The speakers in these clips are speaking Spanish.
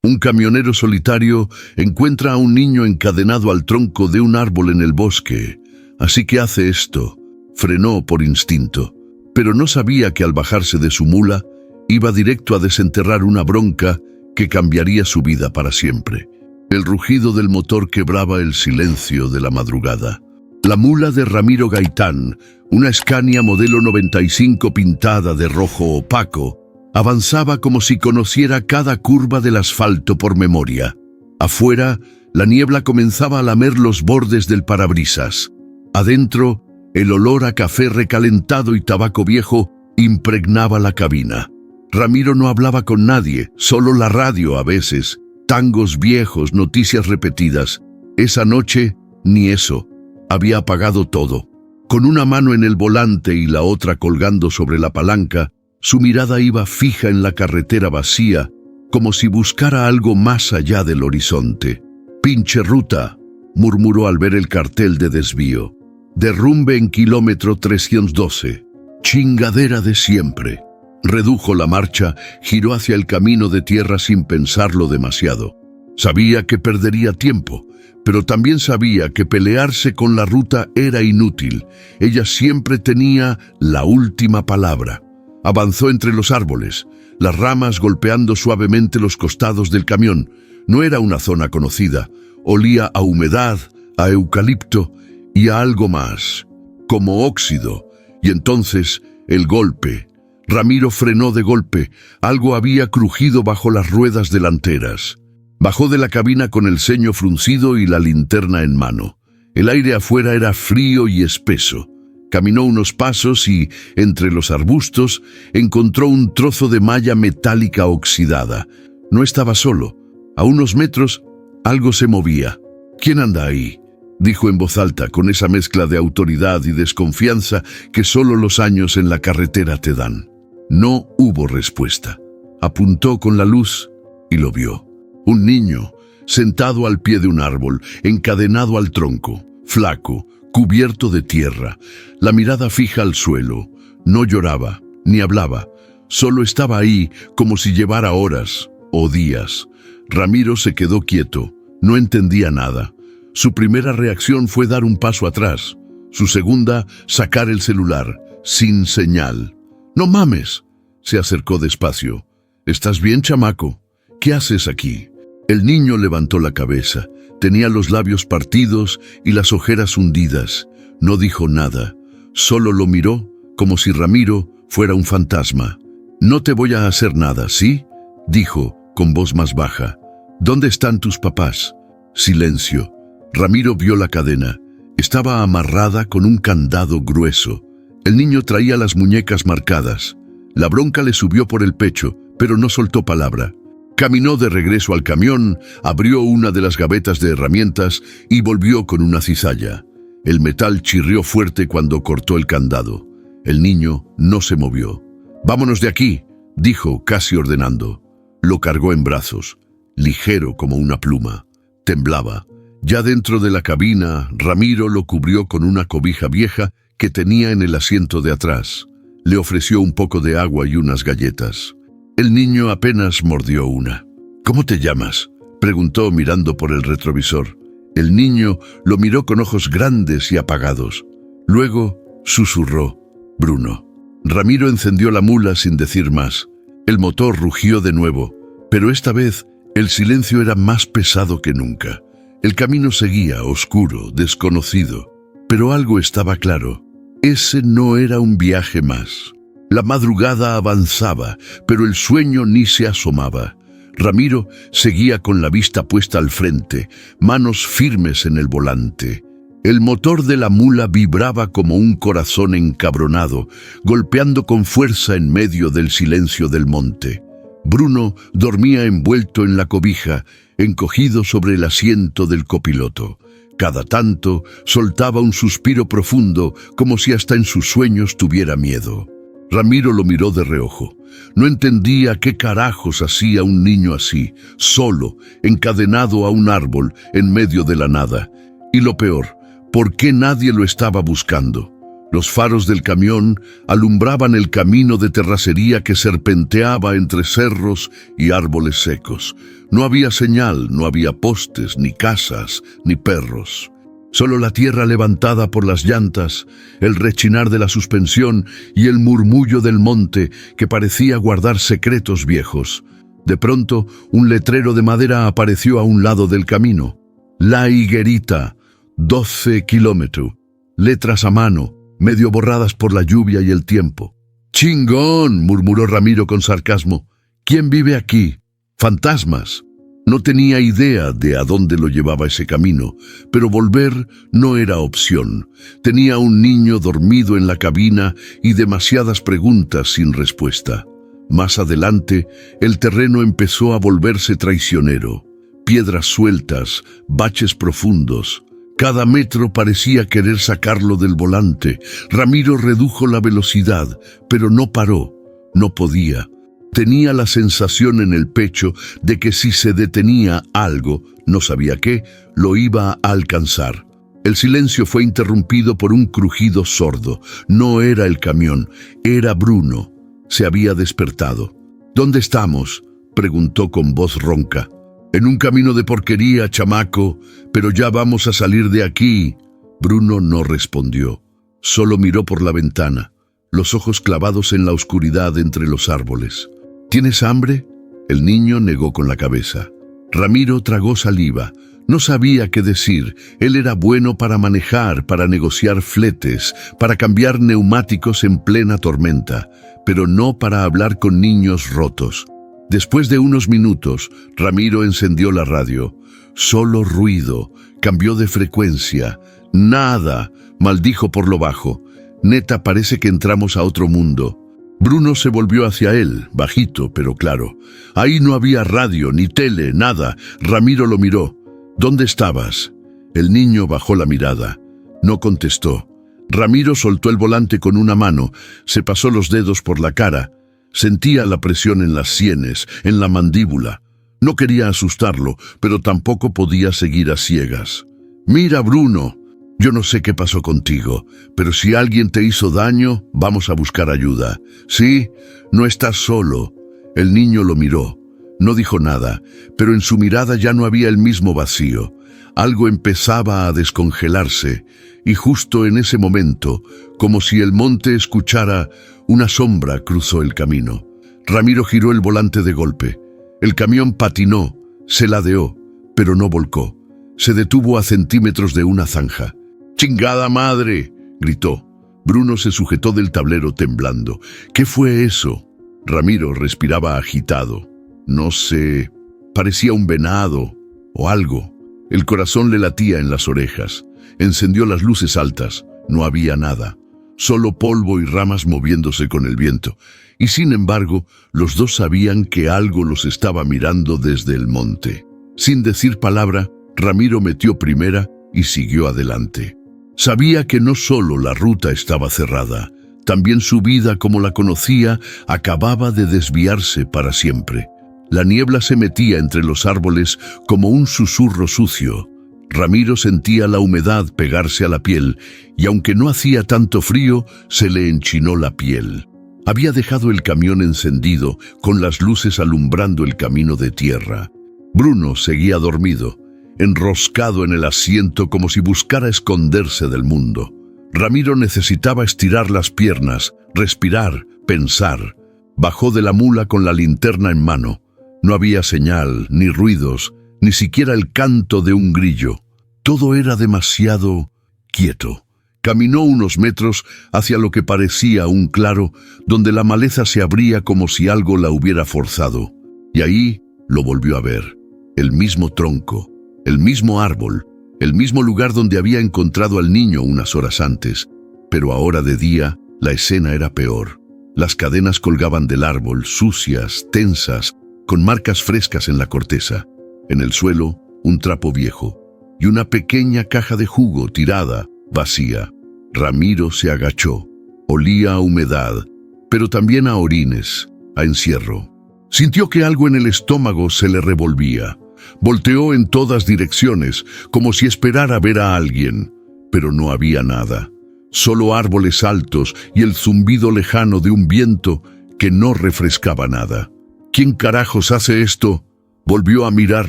Un camionero solitario encuentra a un niño encadenado al tronco de un árbol en el bosque. Así que hace esto. Frenó por instinto, pero no sabía que al bajarse de su mula, iba directo a desenterrar una bronca que cambiaría su vida para siempre. El rugido del motor quebraba el silencio de la madrugada. La mula de Ramiro Gaitán, una Scania modelo 95 pintada de rojo opaco, avanzaba como si conociera cada curva del asfalto por memoria. Afuera, la niebla comenzaba a lamer los bordes del parabrisas. Adentro, el olor a café recalentado y tabaco viejo impregnaba la cabina. Ramiro no hablaba con nadie, solo la radio a veces, tangos viejos, noticias repetidas. Esa noche, ni eso. Había apagado todo. Con una mano en el volante y la otra colgando sobre la palanca, su mirada iba fija en la carretera vacía, como si buscara algo más allá del horizonte. «Pinche ruta», murmuró al ver el cartel de desvío. «Derrumbe en kilómetro 312. Chingadera de siempre». Redujo la marcha, giró hacia el camino de tierra sin pensarlo demasiado. Sabía que perdería tiempo, pero también sabía que pelearse con la ruta era inútil. Ella siempre tenía la última palabra. Avanzó entre los árboles, las ramas golpeando suavemente los costados del camión. No era una zona conocida. Olía a humedad, a eucalipto y a algo más, como óxido. Y entonces, el golpe. Ramiro frenó de golpe. Algo había crujido bajo las ruedas delanteras. Bajó de la cabina con el ceño fruncido y la linterna en mano. El aire afuera era frío y espeso. Caminó unos pasos y, entre los arbustos, encontró un trozo de malla metálica oxidada. No estaba solo. A unos metros, algo se movía. «¿Quién anda ahí?», dijo en voz alta, con esa mezcla de autoridad y desconfianza que solo los años en la carretera te dan. No hubo respuesta. Apuntó con la luz y lo vio. Un niño, sentado al pie de un árbol, encadenado al tronco, flaco, cubierto de tierra, la mirada fija al suelo. No lloraba, ni hablaba, solo estaba ahí como si llevara horas o días. Ramiro se quedó quieto, no entendía nada. Su primera reacción fue dar un paso atrás, su segunda, sacar el celular, sin señal. «No mames», se acercó despacio. «¿Estás bien, chamaco? ¿Qué haces aquí?» El niño levantó la cabeza. Tenía los labios partidos y las ojeras hundidas. No dijo nada. Solo lo miró como si Ramiro fuera un fantasma. «No te voy a hacer nada, ¿sí?», dijo con voz más baja. «¿Dónde están tus papás?» Silencio. Ramiro vio la cadena. Estaba amarrada con un candado grueso. El niño traía las muñecas marcadas. La bronca le subió por el pecho, pero no soltó palabra. Caminó de regreso al camión, abrió una de las gavetas de herramientas y volvió con una cizalla. El metal chirrió fuerte cuando cortó el candado. El niño no se movió. «Vámonos de aquí», dijo, casi ordenando. Lo cargó en brazos, ligero como una pluma. Temblaba. Ya dentro de la cabina, Ramiro lo cubrió con una cobija vieja que tenía en el asiento de atrás. Le ofreció un poco de agua y unas galletas. El niño apenas mordió una. «¿Cómo te llamas?», preguntó mirando por el retrovisor. El niño lo miró con ojos grandes y apagados. Luego susurró: «Bruno». Ramiro encendió la mula sin decir más. El motor rugió de nuevo, pero esta vez el silencio era más pesado que nunca. El camino seguía, oscuro, desconocido. Pero algo estaba claro. Ese no era un viaje más. La madrugada avanzaba, pero el sueño ni se asomaba. Ramiro seguía con la vista puesta al frente, manos firmes en el volante. El motor de la mula vibraba como un corazón encabronado, golpeando con fuerza en medio del silencio del monte. Bruno dormía envuelto en la cobija, encogido sobre el asiento del copiloto. Cada tanto soltaba un suspiro profundo, como si hasta en sus sueños tuviera miedo. Ramiro lo miró de reojo. No entendía qué carajos hacía un niño así, solo, encadenado a un árbol, en medio de la nada. Y lo peor, ¿por qué nadie lo estaba buscando? Los faros del camión alumbraban el camino de terracería que serpenteaba entre cerros y árboles secos. No había señal, no había postes, ni casas, ni perros. Solo la tierra levantada por las llantas, el rechinar de la suspensión y el murmullo del monte que parecía guardar secretos viejos. De pronto, un letrero de madera apareció a un lado del camino. La Higuerita, 12 kilómetros. Letras a mano, medio borradas por la lluvia y el tiempo. «¡Chingón!», murmuró Ramiro con sarcasmo. «¿Quién vive aquí? ¿Fantasmas?». No tenía idea de a dónde lo llevaba ese camino, pero volver no era opción. Tenía un niño dormido en la cabina y demasiadas preguntas sin respuesta. Más adelante, el terreno empezó a volverse traicionero. Piedras sueltas, baches profundos. Cada metro parecía querer sacarlo del volante. Ramiro redujo la velocidad, pero no paró. No podía. Tenía la sensación en el pecho de que si se detenía algo, no sabía qué, lo iba a alcanzar. El silencio fue interrumpido por un crujido sordo. No era el camión, era Bruno. Se había despertado. «¿Dónde estamos?», preguntó con voz ronca. «En un camino de porquería, chamaco, pero ya vamos a salir de aquí». Bruno no respondió. Solo miró por la ventana, los ojos clavados en la oscuridad entre los árboles. «¿Tienes hambre?». El niño negó con la cabeza. Ramiro tragó saliva. No sabía qué decir. Él era bueno para manejar, para negociar fletes, para cambiar neumáticos en plena tormenta, pero no para hablar con niños rotos. Después de unos minutos, Ramiro encendió la radio. Solo ruido. Cambió de frecuencia. «Nada», maldijo por lo bajo. «Neta, parece que entramos a otro mundo». Bruno se volvió hacia él, bajito pero claro. Ahí no había radio, ni tele, nada. Ramiro lo miró. «¿Dónde estabas?». El niño bajó la mirada. No contestó. Ramiro soltó el volante con una mano, se pasó los dedos por la cara. Sentía la presión en las sienes, en la mandíbula. No quería asustarlo, pero tampoco podía seguir a ciegas. «Mira, Bruno, yo no sé qué pasó contigo, pero si alguien te hizo daño, vamos a buscar ayuda. Sí, no estás solo». El niño lo miró. No dijo nada, pero en su mirada ya no había el mismo vacío. Algo empezaba a descongelarse, y justo en ese momento, como si el monte escuchara, una sombra cruzó el camino. Ramiro giró el volante de golpe. El camión patinó, se ladeó, pero no volcó. Se detuvo a centímetros de una zanja. «¡Chingada madre!», gritó. Bruno se sujetó del tablero temblando. «¿Qué fue eso?». Ramiro respiraba agitado. «No sé, parecía un venado o algo». El corazón le latía en las orejas. Encendió las luces altas. No había nada. Solo polvo y ramas moviéndose con el viento. Y sin embargo, los dos sabían que algo los estaba mirando desde el monte. Sin decir palabra, Ramiro metió primera y siguió adelante. Sabía que no solo la ruta estaba cerrada, también su vida como la conocía acababa de desviarse para siempre. La niebla se metía entre los árboles como un susurro sucio. Ramiro sentía la humedad pegarse a la piel, y aunque no hacía tanto frío, se le enchinó la piel. Había dejado el camión encendido, con las luces alumbrando el camino de tierra. Bruno seguía dormido, enroscado en el asiento como si buscara esconderse del mundo. Ramiro necesitaba estirar las piernas, respirar, pensar. Bajó de la mula con la linterna en mano. No había señal, ni ruidos, ni siquiera el canto de un grillo. Todo era demasiado quieto. Caminó unos metros hacia lo que parecía un claro, donde la maleza se abría como si algo la hubiera forzado. Y ahí lo volvió a ver. El mismo tronco, el mismo árbol, el mismo lugar donde había encontrado al niño unas horas antes. Pero ahora de día, la escena era peor. Las cadenas colgaban del árbol, sucias, tensas, con marcas frescas en la corteza. En el suelo, un trapo viejo y una pequeña caja de jugo tirada, vacía. Ramiro se agachó. Olía a humedad, pero también a orines, a encierro. Sintió que algo en el estómago se le revolvía. Volteó en todas direcciones, como si esperara ver a alguien, pero no había nada. solo árboles altos y el zumbido lejano de un viento que no refrescaba nada. ¿Quién carajos hace esto? Volvió a mirar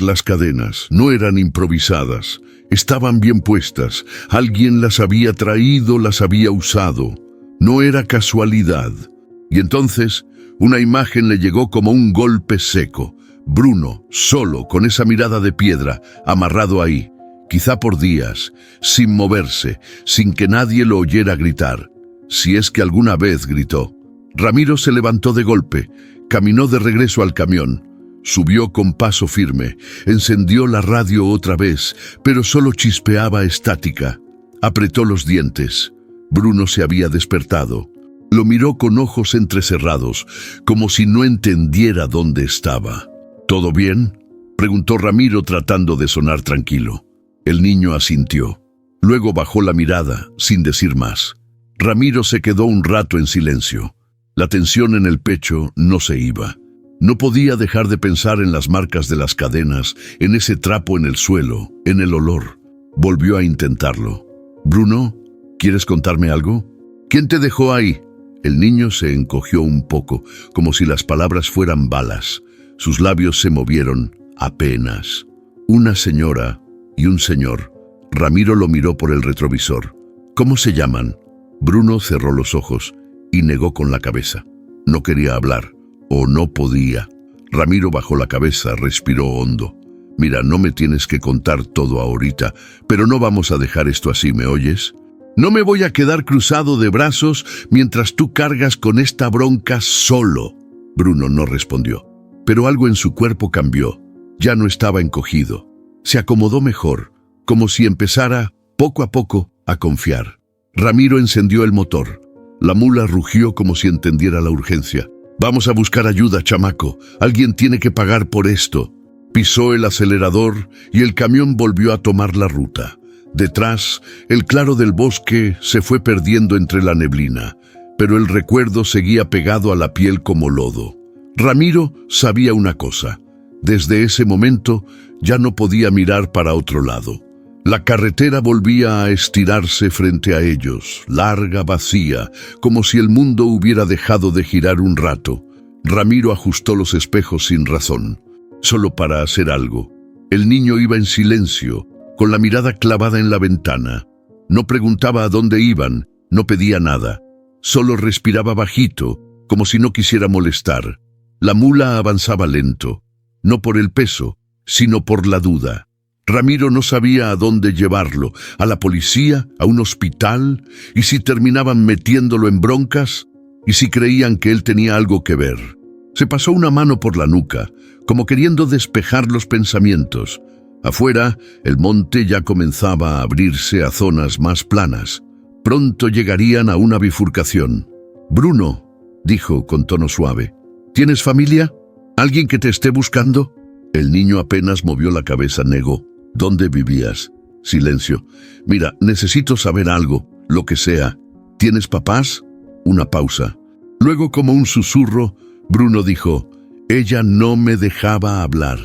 las cadenas. No eran improvisadas, estaban bien puestas. Alguien las había traído, las había usado. No era casualidad. Y entonces una imagen le llegó como un golpe seco. Bruno, solo, con esa mirada de piedra, amarrado ahí, quizá por días, sin moverse, sin que nadie lo oyera gritar, si es que alguna vez gritó. Ramiro se levantó de golpe, caminó de regreso al camión, subió con paso firme, encendió la radio otra vez, pero solo chispeaba estática. Apretó los dientes. Bruno se había despertado. Lo miró con ojos entrecerrados, como si no entendiera dónde estaba. ¿Todo bien?, preguntó Ramiro tratando de sonar tranquilo. El niño asintió. Luego bajó la mirada, sin decir más. Ramiro se quedó un rato en silencio. La tensión en el pecho no se iba. No podía dejar de pensar en las marcas de las cadenas, en ese trapo en el suelo, en el olor. Volvió a intentarlo. «Bruno, ¿quieres contarme algo? ¿Quién te dejó ahí?» El niño se encogió un poco, como si las palabras fueran balas. Sus labios se movieron, apenas. «Una señora y un señor». Ramiro lo miró por el retrovisor. «¿Cómo se llaman?» Bruno cerró los ojos y negó con la cabeza. No quería hablar, o no podía. Ramiro bajó la cabeza, respiró hondo. «Mira, no me tienes que contar todo ahorita, pero no vamos a dejar esto así, ¿me oyes? No me voy a quedar cruzado de brazos mientras tú cargas con esta bronca solo». Bruno no respondió, pero algo en su cuerpo cambió. Ya no estaba encogido. Se acomodó mejor, como si empezara, poco a poco, a confiar. Ramiro encendió el motor. La mula rugió como si entendiera la urgencia. «Vamos a buscar ayuda, chamaco. Alguien tiene que pagar por esto». Pisó el acelerador y el camión volvió a tomar la ruta. Detrás, el claro del bosque se fue perdiendo entre la neblina, pero el recuerdo seguía pegado a la piel como lodo. Ramiro sabía una cosa. Desde ese momento ya no podía mirar para otro lado. La carretera volvía a estirarse frente a ellos, larga, vacía, como si el mundo hubiera dejado de girar un rato. Ramiro ajustó los espejos sin razón, solo para hacer algo. El niño iba en silencio, con la mirada clavada en la ventana. No preguntaba a dónde iban, no pedía nada. Solo respiraba bajito, como si no quisiera molestar. La mula avanzaba lento, no por el peso, sino por la duda. Ramiro no sabía a dónde llevarlo, a la policía, a un hospital, y si terminaban metiéndolo en broncas, y si creían que él tenía algo que ver. Se pasó una mano por la nuca, como queriendo despejar los pensamientos. Afuera, el monte ya comenzaba a abrirse a zonas más planas. Pronto llegarían a una bifurcación. «Bruno», dijo con tono suave, «¿tienes familia? ¿Alguien que te esté buscando?» El niño apenas movió la cabeza, negó. «¿Dónde vivías?» Silencio. «Mira, necesito saber algo, lo que sea. ¿Tienes papás?» Una pausa. Luego, como un susurro, Bruno dijo, «Ella no me dejaba hablar».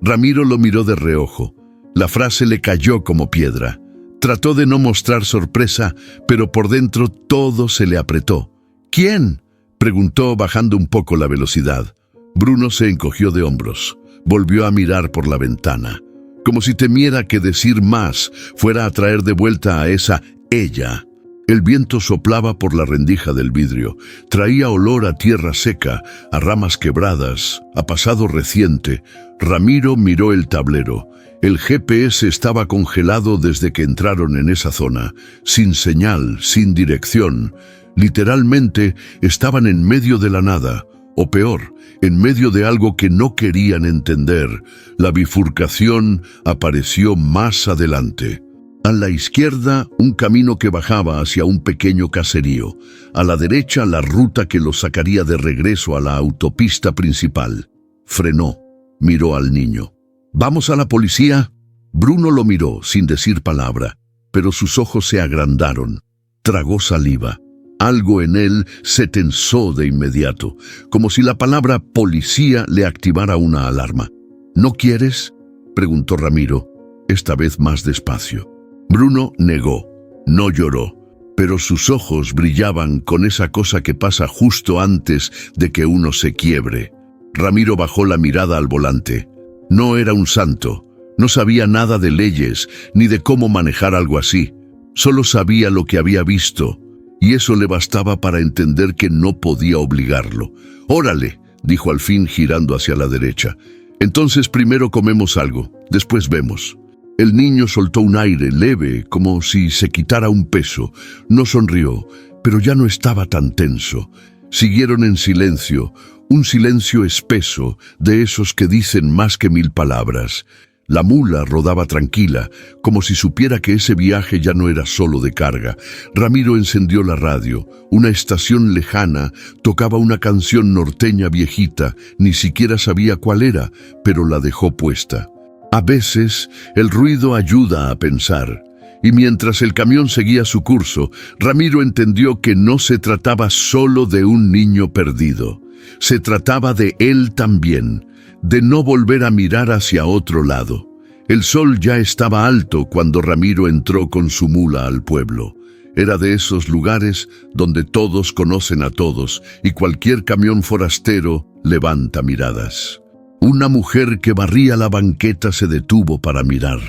Ramiro lo miró de reojo. La frase le cayó como piedra. Trató de no mostrar sorpresa, pero por dentro todo se le apretó. «¿Quién?», preguntó bajando un poco la velocidad. Bruno se encogió de hombros. Volvió a mirar por la ventana, como si temiera que decir más fuera a traer de vuelta a esa ella. El viento soplaba por la rendija del vidrio. Traía olor a tierra seca, a ramas quebradas, a pasado reciente. Ramiro miró el tablero. El GPS estaba congelado desde que entraron en esa zona, sin señal, sin dirección. Literalmente estaban en medio de la nada, o peor, en medio de algo que no querían entender. La bifurcación apareció más adelante. A la izquierda, un camino que bajaba hacia un pequeño caserío. A la derecha, la ruta que los sacaría de regreso a la autopista principal. Frenó. Miró al niño. «¿Vamos a la policía?» Bruno lo miró, sin decir palabra, pero sus ojos se agrandaron. Tragó saliva. Algo en él se tensó de inmediato, como si la palabra policía le activara una alarma. «¿No quieres?», preguntó Ramiro, esta vez más despacio. Bruno negó. No lloró. pero sus ojos brillaban con esa cosa que pasa justo antes de que uno se quiebre. Ramiro bajó la mirada al volante. No era un santo, no sabía nada de leyes ni de cómo manejar algo así. Solo sabía lo que había visto, y eso le bastaba para entender que no podía obligarlo. «Órale», dijo al fin girando hacia la derecha. «Entonces primero comemos algo, después vemos». El niño soltó un aire leve, como si se quitara un peso. No sonrió, pero ya no estaba tan tenso. Siguieron en silencio, un silencio espeso, de esos que dicen más que 1000 palabras. La mula rodaba tranquila, como si supiera que ese viaje ya no era solo de carga. Ramiro encendió la radio. Una estación lejana tocaba una canción norteña viejita, ni siquiera sabía cuál era, pero la dejó puesta. A veces, el ruido ayuda a pensar. Y mientras el camión seguía su curso, Ramiro entendió que no se trataba solo de un niño perdido. Se trataba de él también, de no volver a mirar hacia otro lado. El sol ya estaba alto cuando Ramiro entró con su mula al pueblo. Era de esos lugares donde todos conocen a todos y cualquier camión forastero levanta miradas. Una mujer que barría la banqueta se detuvo para mirar.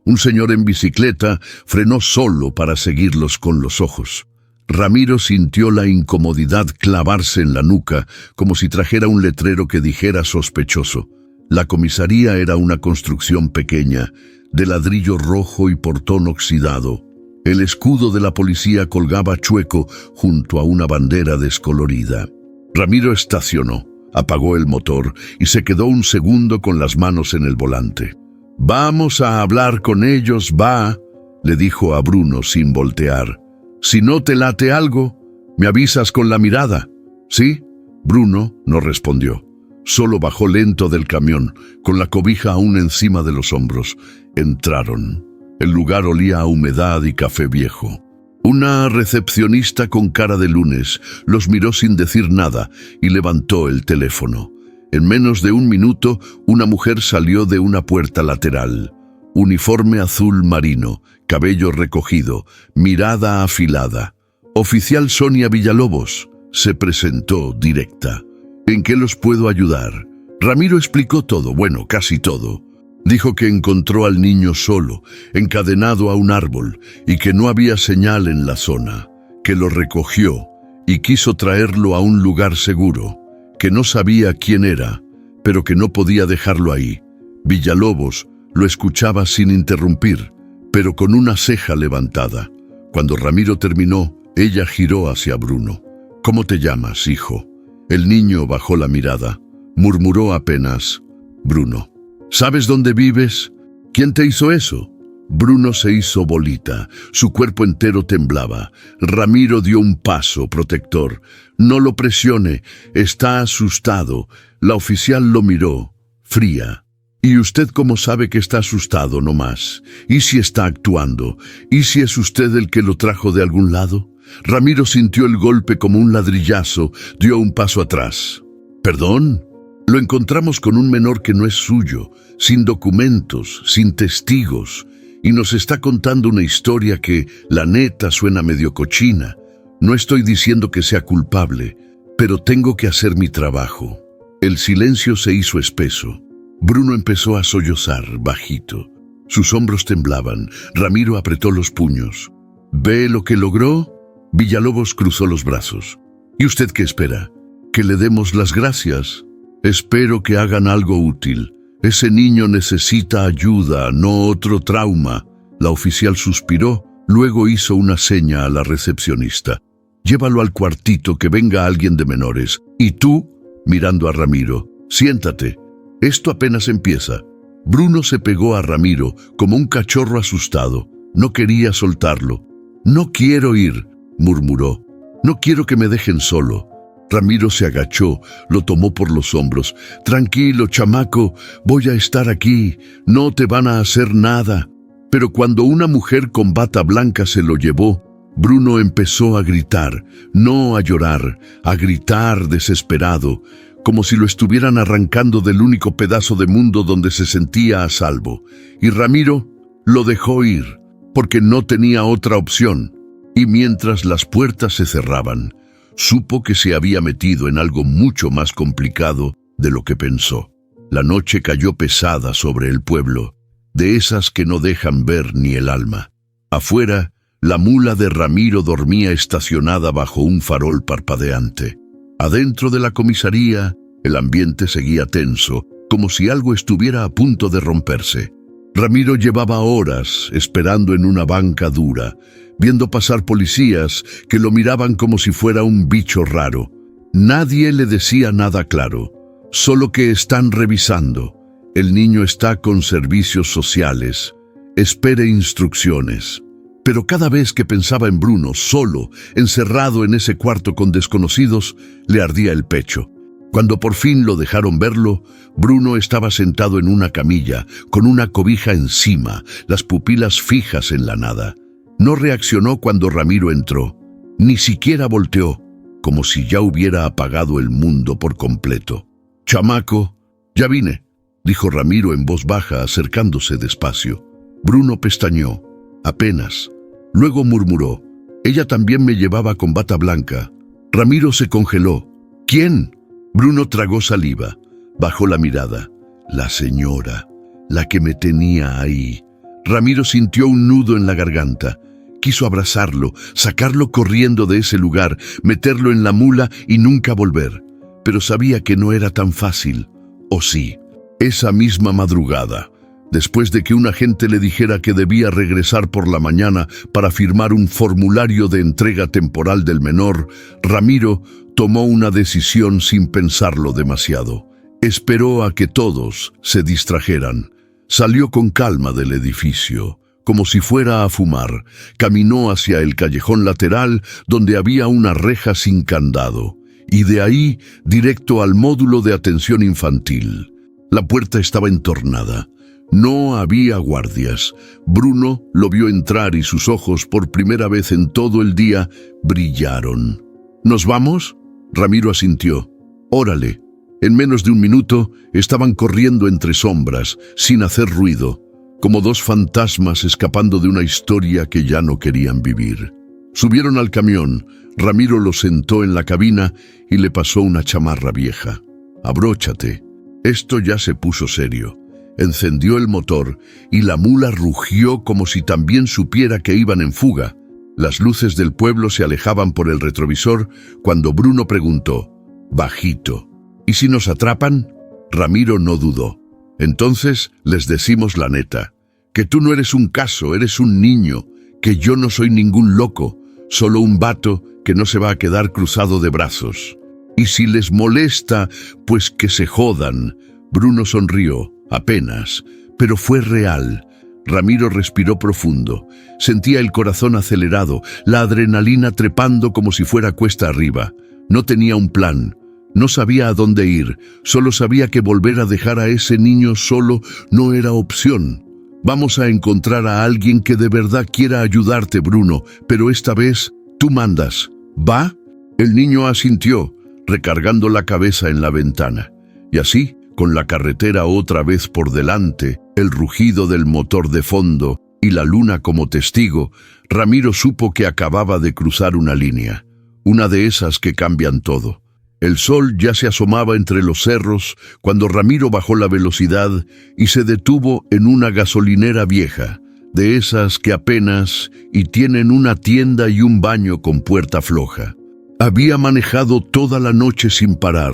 Un señor en bicicleta frenó solo para seguirlos con los ojos. Ramiro sintió la incomodidad clavarse en la nuca, como si trajera un letrero que dijera sospechoso. La comisaría era una construcción pequeña, de ladrillo rojo y portón oxidado. El escudo de la policía colgaba chueco junto a una bandera descolorida. Ramiro estacionó, apagó el motor y se quedó un segundo con las manos en el volante. «Vamos a hablar con ellos, va», le dijo a Bruno sin voltear. «Si no te late algo, me avisas con la mirada, ¿sí?» Bruno no respondió. Solo bajó lento del camión, con la cobija aún encima de los hombros. Entraron. El lugar olía a humedad y café viejo. Una recepcionista con cara de lunes los miró sin decir nada y levantó el teléfono. En menos de un minuto, una mujer salió de una puerta lateral. Uniforme azul marino, cabello recogido, mirada afilada. «Oficial Sonia Villalobos», se presentó directa. «¿En qué los puedo ayudar?» Ramiro explicó todo, bueno, casi todo. Dijo que encontró al niño solo, encadenado a un árbol, y que no había señal en la zona, que lo recogió y quiso traerlo a un lugar seguro, que no sabía quién era, pero que no podía dejarlo ahí. Villalobos lo escuchaba sin interrumpir, pero con una ceja levantada. Cuando Ramiro terminó, ella giró hacia Bruno. «¿Cómo te llamas, hijo?» El niño bajó la mirada. Murmuró apenas: «Bruno». «¿Sabes dónde vives? ¿Quién te hizo eso?» Bruno se hizo bolita. Su cuerpo entero temblaba. Ramiro dio un paso protector. «No lo presione. Está asustado». La oficial lo miró, fría. «¿Y usted cómo sabe que está asustado nomás? ¿Y si está actuando? ¿Y si es usted el que lo trajo de algún lado?» Ramiro sintió el golpe como un ladrillazo. Dio un paso atrás. «¿Perdón?» «Lo encontramos con un menor que no es suyo, sin documentos, sin testigos, y nos está contando una historia que, la neta, suena medio cochina. No estoy diciendo que sea culpable, pero tengo que hacer mi trabajo». El silencio se hizo espeso. Bruno empezó a sollozar, bajito. Sus hombros temblaban. Ramiro apretó los puños. «¿Ve lo que logró?» Villalobos cruzó los brazos. «¿Y usted qué espera? ¿Que le demos las gracias?» «Espero que hagan algo útil. Ese niño necesita ayuda, no otro trauma». La oficial suspiró, luego hizo una seña a la recepcionista. «Llévalo al cuartito, que venga alguien de menores. Y tú», mirando a Ramiro, «siéntate. Esto apenas empieza». Bruno se pegó a Ramiro como un cachorro asustado. No quería soltarlo. «No quiero ir», murmuró. «No quiero que me dejen solo». Ramiro se agachó, lo tomó por los hombros. «Tranquilo, chamaco, voy a estar aquí, no te van a hacer nada». Pero cuando una mujer con bata blanca se lo llevó, Bruno empezó a gritar, no a llorar, a gritar desesperado, como si lo estuvieran arrancando del único pedazo de mundo donde se sentía a salvo. Y Ramiro lo dejó ir, porque no tenía otra opción. y mientras las puertas se cerraban, supo que se había metido en algo mucho más complicado de lo que pensó. La noche cayó pesada sobre el pueblo, de esas que no dejan ver ni el alma. Afuera, la mula de Ramiro dormía estacionada bajo un farol parpadeante. Adentro de la comisaría, el ambiente seguía tenso, como si algo estuviera a punto de romperse. Ramiro llevaba horas esperando en una banca dura, viendo pasar policías que lo miraban como si fuera un bicho raro. Nadie le decía nada claro, solo que están revisando. El niño está con servicios sociales. Espere instrucciones. Pero cada vez que pensaba en Bruno, solo, encerrado en ese cuarto con desconocidos, le ardía el pecho. Cuando por fin lo dejaron verlo, Bruno estaba sentado en una camilla, con una cobija encima, las pupilas fijas en la nada. No reaccionó cuando Ramiro entró, ni siquiera volteó, como si ya hubiera apagado el mundo por completo. «Chamaco, ya vine», dijo Ramiro en voz baja, acercándose despacio. Bruno pestañeó, apenas. Luego murmuró, «Ella también me llevaba con bata blanca». Ramiro se congeló. «¿Quién?». Bruno tragó saliva, bajó la mirada. «La señora, la que me tenía ahí». Ramiro sintió un nudo en la garganta. Quiso abrazarlo, sacarlo corriendo de ese lugar, meterlo en la mula y nunca volver. Pero sabía que no era tan fácil. ¿O sí? Esa misma madrugada, después de que un agente le dijera que debía regresar por la mañana para firmar un formulario de entrega temporal del menor, Ramiro tomó una decisión sin pensarlo demasiado. Esperó a que todos se distrajeran. Salió con calma del edificio, como si fuera a fumar. Caminó hacia el callejón lateral donde había una reja sin candado, y de ahí directo al módulo de atención infantil. La puerta estaba entornada. No había guardias. Bruno lo vio entrar y sus ojos, por primera vez en todo el día, brillaron. ¿Nos vamos?, Ramiro asintió. «Órale». En menos de un minuto estaban corriendo entre sombras, sin hacer ruido, como dos fantasmas escapando de una historia que ya no querían vivir. Subieron al camión. Ramiro lo sentó en la cabina y le pasó una chamarra vieja. «Abróchate». Esto ya se puso serio. Encendió el motor y la mula rugió como si también supiera que iban en fuga. Las luces del pueblo se alejaban por el retrovisor cuando Bruno preguntó, bajito, «¿Y si nos atrapan?». Ramiro no dudó. «Entonces les decimos la neta, que tú no eres un caso, eres un niño, que yo no soy ningún loco, solo un vato que no se va a quedar cruzado de brazos. Y si les molesta, pues que se jodan». Bruno sonrió, apenas, pero fue real. Ramiro respiró profundo. Sentía el corazón acelerado, la adrenalina trepando como si fuera cuesta arriba. No tenía un plan. No sabía a dónde ir, solo sabía que volver a dejar a ese niño solo no era opción. «Vamos a encontrar a alguien que de verdad quiera ayudarte, Bruno, pero esta vez tú mandas. ¿Va?». El niño asintió, recargando la cabeza en la ventana. Y así, con la carretera otra vez por delante, el rugido del motor de fondo y la luna como testigo, Ramiro supo que acababa de cruzar una línea, una de esas que cambian todo. El sol ya se asomaba entre los cerros cuando Ramiro bajó la velocidad y se detuvo en una gasolinera vieja, de esas que apenas y tienen una tienda y un baño con puerta floja. Había manejado toda la noche sin parar,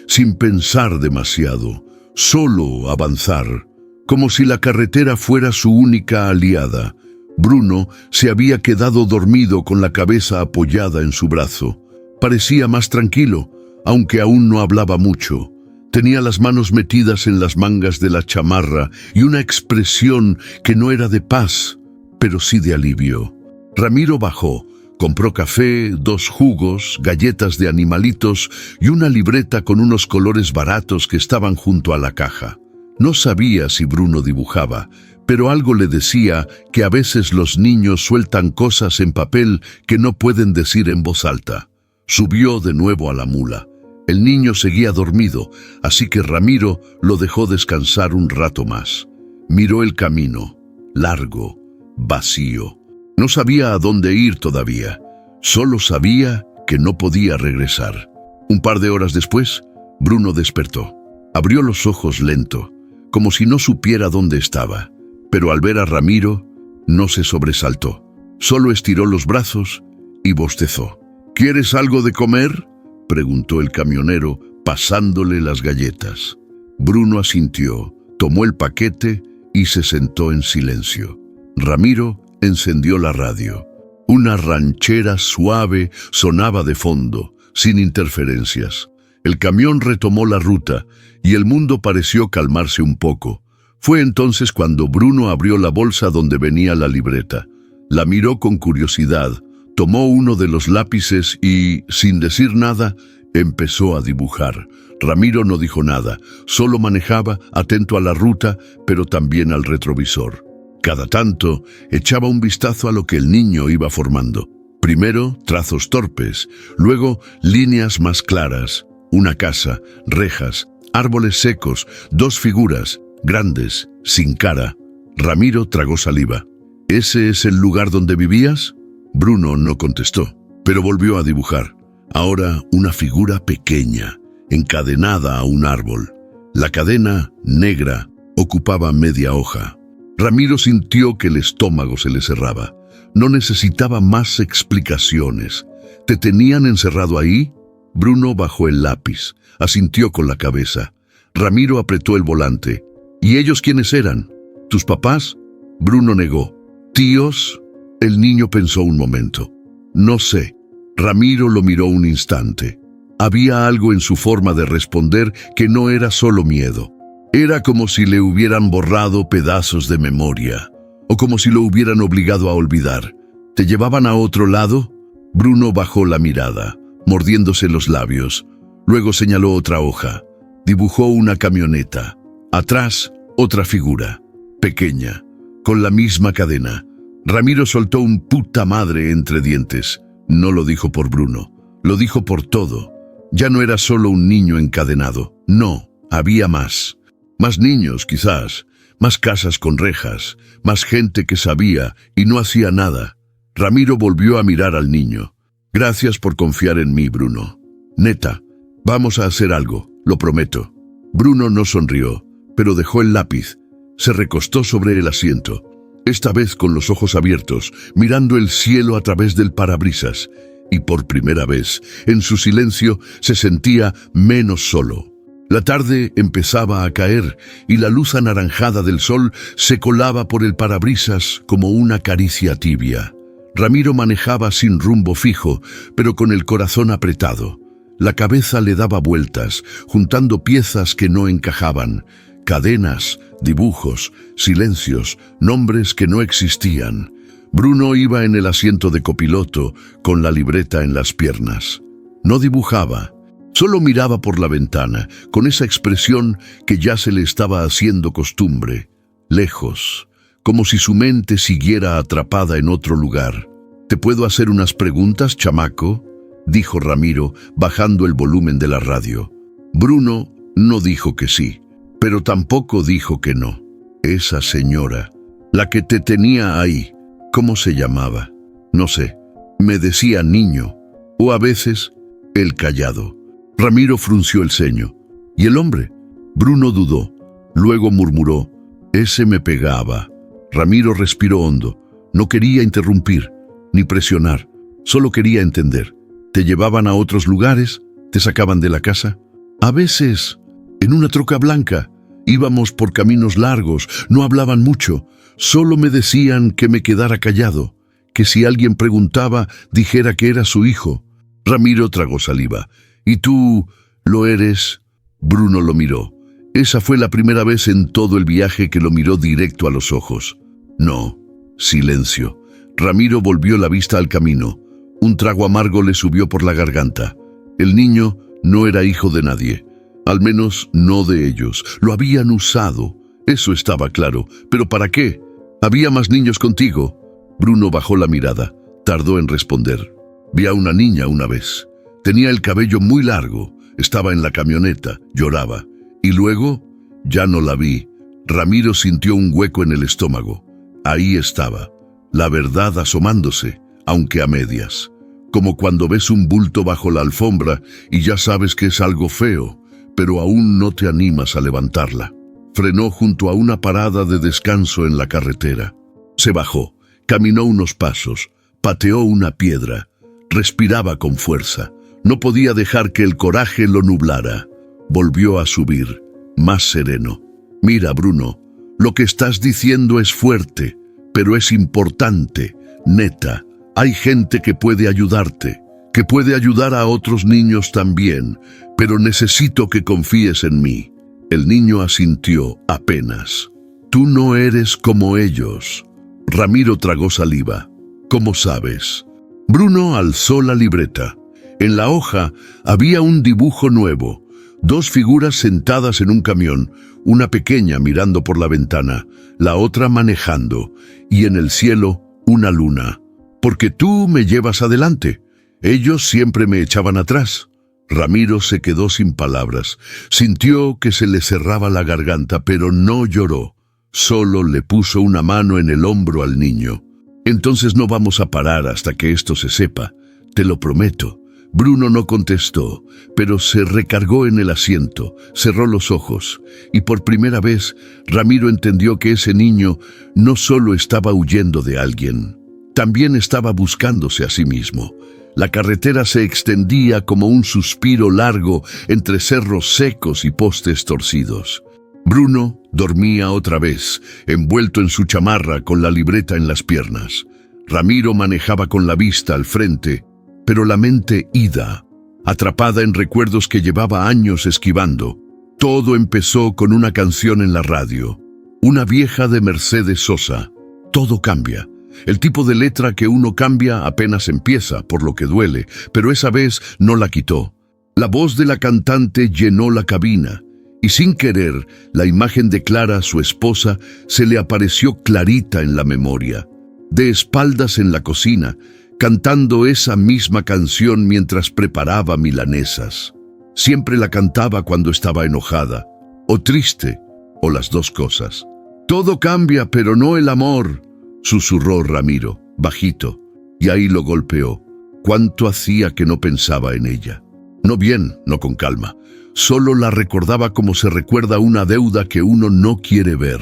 sin pensar demasiado, solo avanzar, como si la carretera fuera su única aliada. Bruno se había quedado dormido con la cabeza apoyada en su brazo. Parecía más tranquilo, aunque aún no hablaba mucho. Tenía las manos metidas en las mangas de la chamarra y una expresión que no era de paz, pero sí de alivio. Ramiro bajó, compró café, 2 jugos, galletas de animalitos y una libreta con unos colores baratos que estaban junto a la caja. No sabía si Bruno dibujaba, pero algo le decía que a veces los niños sueltan cosas en papel que no pueden decir en voz alta. Subió de nuevo a la mula. El niño seguía dormido, así que Ramiro lo dejó descansar un rato más. Miró el camino, largo, vacío. No sabía a dónde ir todavía. Solo sabía que no podía regresar. Un par de horas después, Bruno despertó. Abrió los ojos lento, como si no supiera dónde estaba. Pero al ver a Ramiro, no se sobresaltó. Solo estiró los brazos y bostezó. ¿Quieres algo de comer?, preguntó el camionero, pasándole las galletas. Bruno asintió, tomó el paquete y se sentó en silencio. Ramiro encendió la radio. Una ranchera suave sonaba de fondo, sin interferencias. El camión retomó la ruta y el mundo pareció calmarse un poco. Fue entonces cuando Bruno abrió la bolsa donde venía la libreta. La miró con curiosidad, tomó uno de los lápices y, sin decir nada, empezó a dibujar. Ramiro no dijo nada, solo manejaba, atento a la ruta, pero también al retrovisor. Cada tanto echaba un vistazo a lo que el niño iba formando. Primero trazos torpes, luego líneas más claras, una casa, rejas, árboles secos, dos figuras, grandes, sin cara. Ramiro tragó saliva. ¿Ese es el lugar donde vivías? Bruno no contestó, pero volvió a dibujar. Ahora una figura pequeña, encadenada a un árbol. La cadena, negra, ocupaba media hoja. Ramiro sintió que el estómago se le cerraba. No necesitaba más explicaciones. ¿Te tenían encerrado ahí? Bruno bajó el lápiz, asintió con la cabeza. Ramiro apretó el volante. ¿Y ellos quiénes eran? ¿Tus papás? Bruno negó. ¿Tíos? El niño pensó un momento. No sé. Ramiro lo miró un instante. Había algo en su forma de responder que no era solo miedo. Era como si le hubieran borrado pedazos de memoria, o como si lo hubieran obligado a olvidar. ¿Te llevaban a otro lado? Bruno bajó la mirada, mordiéndose los labios. Luego señaló otra hoja. Dibujó una camioneta. Atrás, otra figura, pequeña, con la misma cadena. Ramiro soltó un puta madre entre dientes. No lo dijo por Bruno, lo dijo por todo. Ya no era solo un niño encadenado. No, había más. Más niños, quizás. Más casas con rejas. Más gente que sabía y no hacía nada. Ramiro volvió a mirar al niño. Gracias por confiar en mí, Bruno. Neta, vamos a hacer algo, lo prometo. Bruno no sonrió, pero dejó el lápiz. Se recostó sobre el asiento. Esta vez con los ojos abiertos, mirando el cielo a través del parabrisas. Y por primera vez, en su silencio, se sentía menos solo. La tarde empezaba a caer y la luz anaranjada del sol se colaba por el parabrisas como una caricia tibia. Ramiro manejaba sin rumbo fijo, pero con el corazón apretado. La cabeza le daba vueltas, juntando piezas que no encajaban. Cadenas, dibujos, silencios, nombres que no existían. Bruno iba en el asiento de copiloto, con la libreta en las piernas. No dibujaba, solo miraba por la ventana, con esa expresión que ya se le estaba haciendo costumbre, lejos, como si su mente siguiera atrapada en otro lugar. ¿Te puedo hacer unas preguntas, chamaco?, dijo Ramiro, bajando el volumen de la radio. Bruno no dijo que sí, pero tampoco dijo que no. Esa señora, la que te tenía ahí, ¿cómo se llamaba? No sé, me decía niño, o a veces, el callado. Ramiro frunció el ceño. ¿Y el hombre? Bruno dudó, luego murmuró, ese me pegaba. Ramiro respiró hondo, no quería interrumpir, ni presionar, solo quería entender. ¿Te llevaban a otros lugares? ¿Te sacaban de la casa? A veces, en una troca blanca. Íbamos por caminos largos, no hablaban mucho. Solo me decían que me quedara callado, que si alguien preguntaba, dijera que era su hijo. Ramiro tragó saliva. ¿Y tú lo eres? Bruno lo miró. Esa fue la primera vez en todo el viaje que lo miró directo a los ojos. No. Silencio. Ramiro volvió la vista al camino. Un trago amargo le subió por la garganta. El niño no era hijo de nadie. Al menos no de ellos. Lo habían usado. Eso estaba claro. ¿Pero para qué? ¿Había más niños contigo? Bruno bajó la mirada. Tardó en responder. Vi a una niña una vez. Tenía el cabello muy largo. Estaba en la camioneta. Lloraba. Y luego, ya no la vi. Ramiro sintió un hueco en el estómago. Ahí estaba. la verdad asomándose, aunque a medias. Como cuando ves un bulto bajo la alfombra y ya sabes que es algo feo, pero aún no te animas a levantarla. Frenó junto a una parada de descanso en la carretera. Se bajó, caminó unos pasos, pateó una piedra, respiraba con fuerza. No podía dejar que el coraje lo nublara. Volvió a subir, más sereno. Mira, Bruno, lo que estás diciendo es fuerte, pero es importante, neta. Hay gente que puede ayudarte, que puede ayudar a otros niños también, pero necesito que confíes en mí. El niño asintió apenas. Tú no eres como ellos. Ramiro tragó saliva. ¿Cómo sabes? Bruno alzó la libreta. En la hoja había un dibujo nuevo. 2 figuras sentadas en un camión, una pequeña mirando por la ventana, la otra manejando, y en el cielo una luna. Porque tú me llevas adelante. Ellos siempre me echaban atrás. Ramiro se quedó sin palabras. Sintió que se le cerraba la garganta, pero no lloró. Solo le puso una mano en el hombro al niño. Entonces no vamos a parar hasta que esto se sepa. Te lo prometo. Bruno no contestó, pero se recargó en el asiento, cerró los ojos, y por primera vez Ramiro entendió que ese niño no solo estaba huyendo de alguien, también estaba buscándose a sí mismo. La carretera se extendía como un suspiro largo entre cerros secos y postes torcidos. Bruno dormía otra vez, envuelto en su chamarra con la libreta en las piernas. Ramiro manejaba con la vista al frente, pero la mente ida, atrapada en recuerdos que llevaba años esquivando. Todo empezó con una canción en la radio, una vieja de Mercedes Sosa. Todo cambia. El tipo de letra que uno cambia apenas empieza, por lo que duele, pero esa vez no la quitó. La voz de la cantante llenó la cabina, y sin querer, la imagen de Clara, su esposa, se le apareció clarita en la memoria. De espaldas en la cocina, cantando esa misma canción mientras preparaba milanesas. Siempre la cantaba cuando estaba enojada, o triste, o las dos cosas. Todo cambia, pero no el amor, susurró Ramiro, bajito, y ahí lo golpeó. ¿Cuánto hacía que no pensaba en ella? No bien, no con calma. Solo la recordaba como se recuerda una deuda que uno no quiere ver.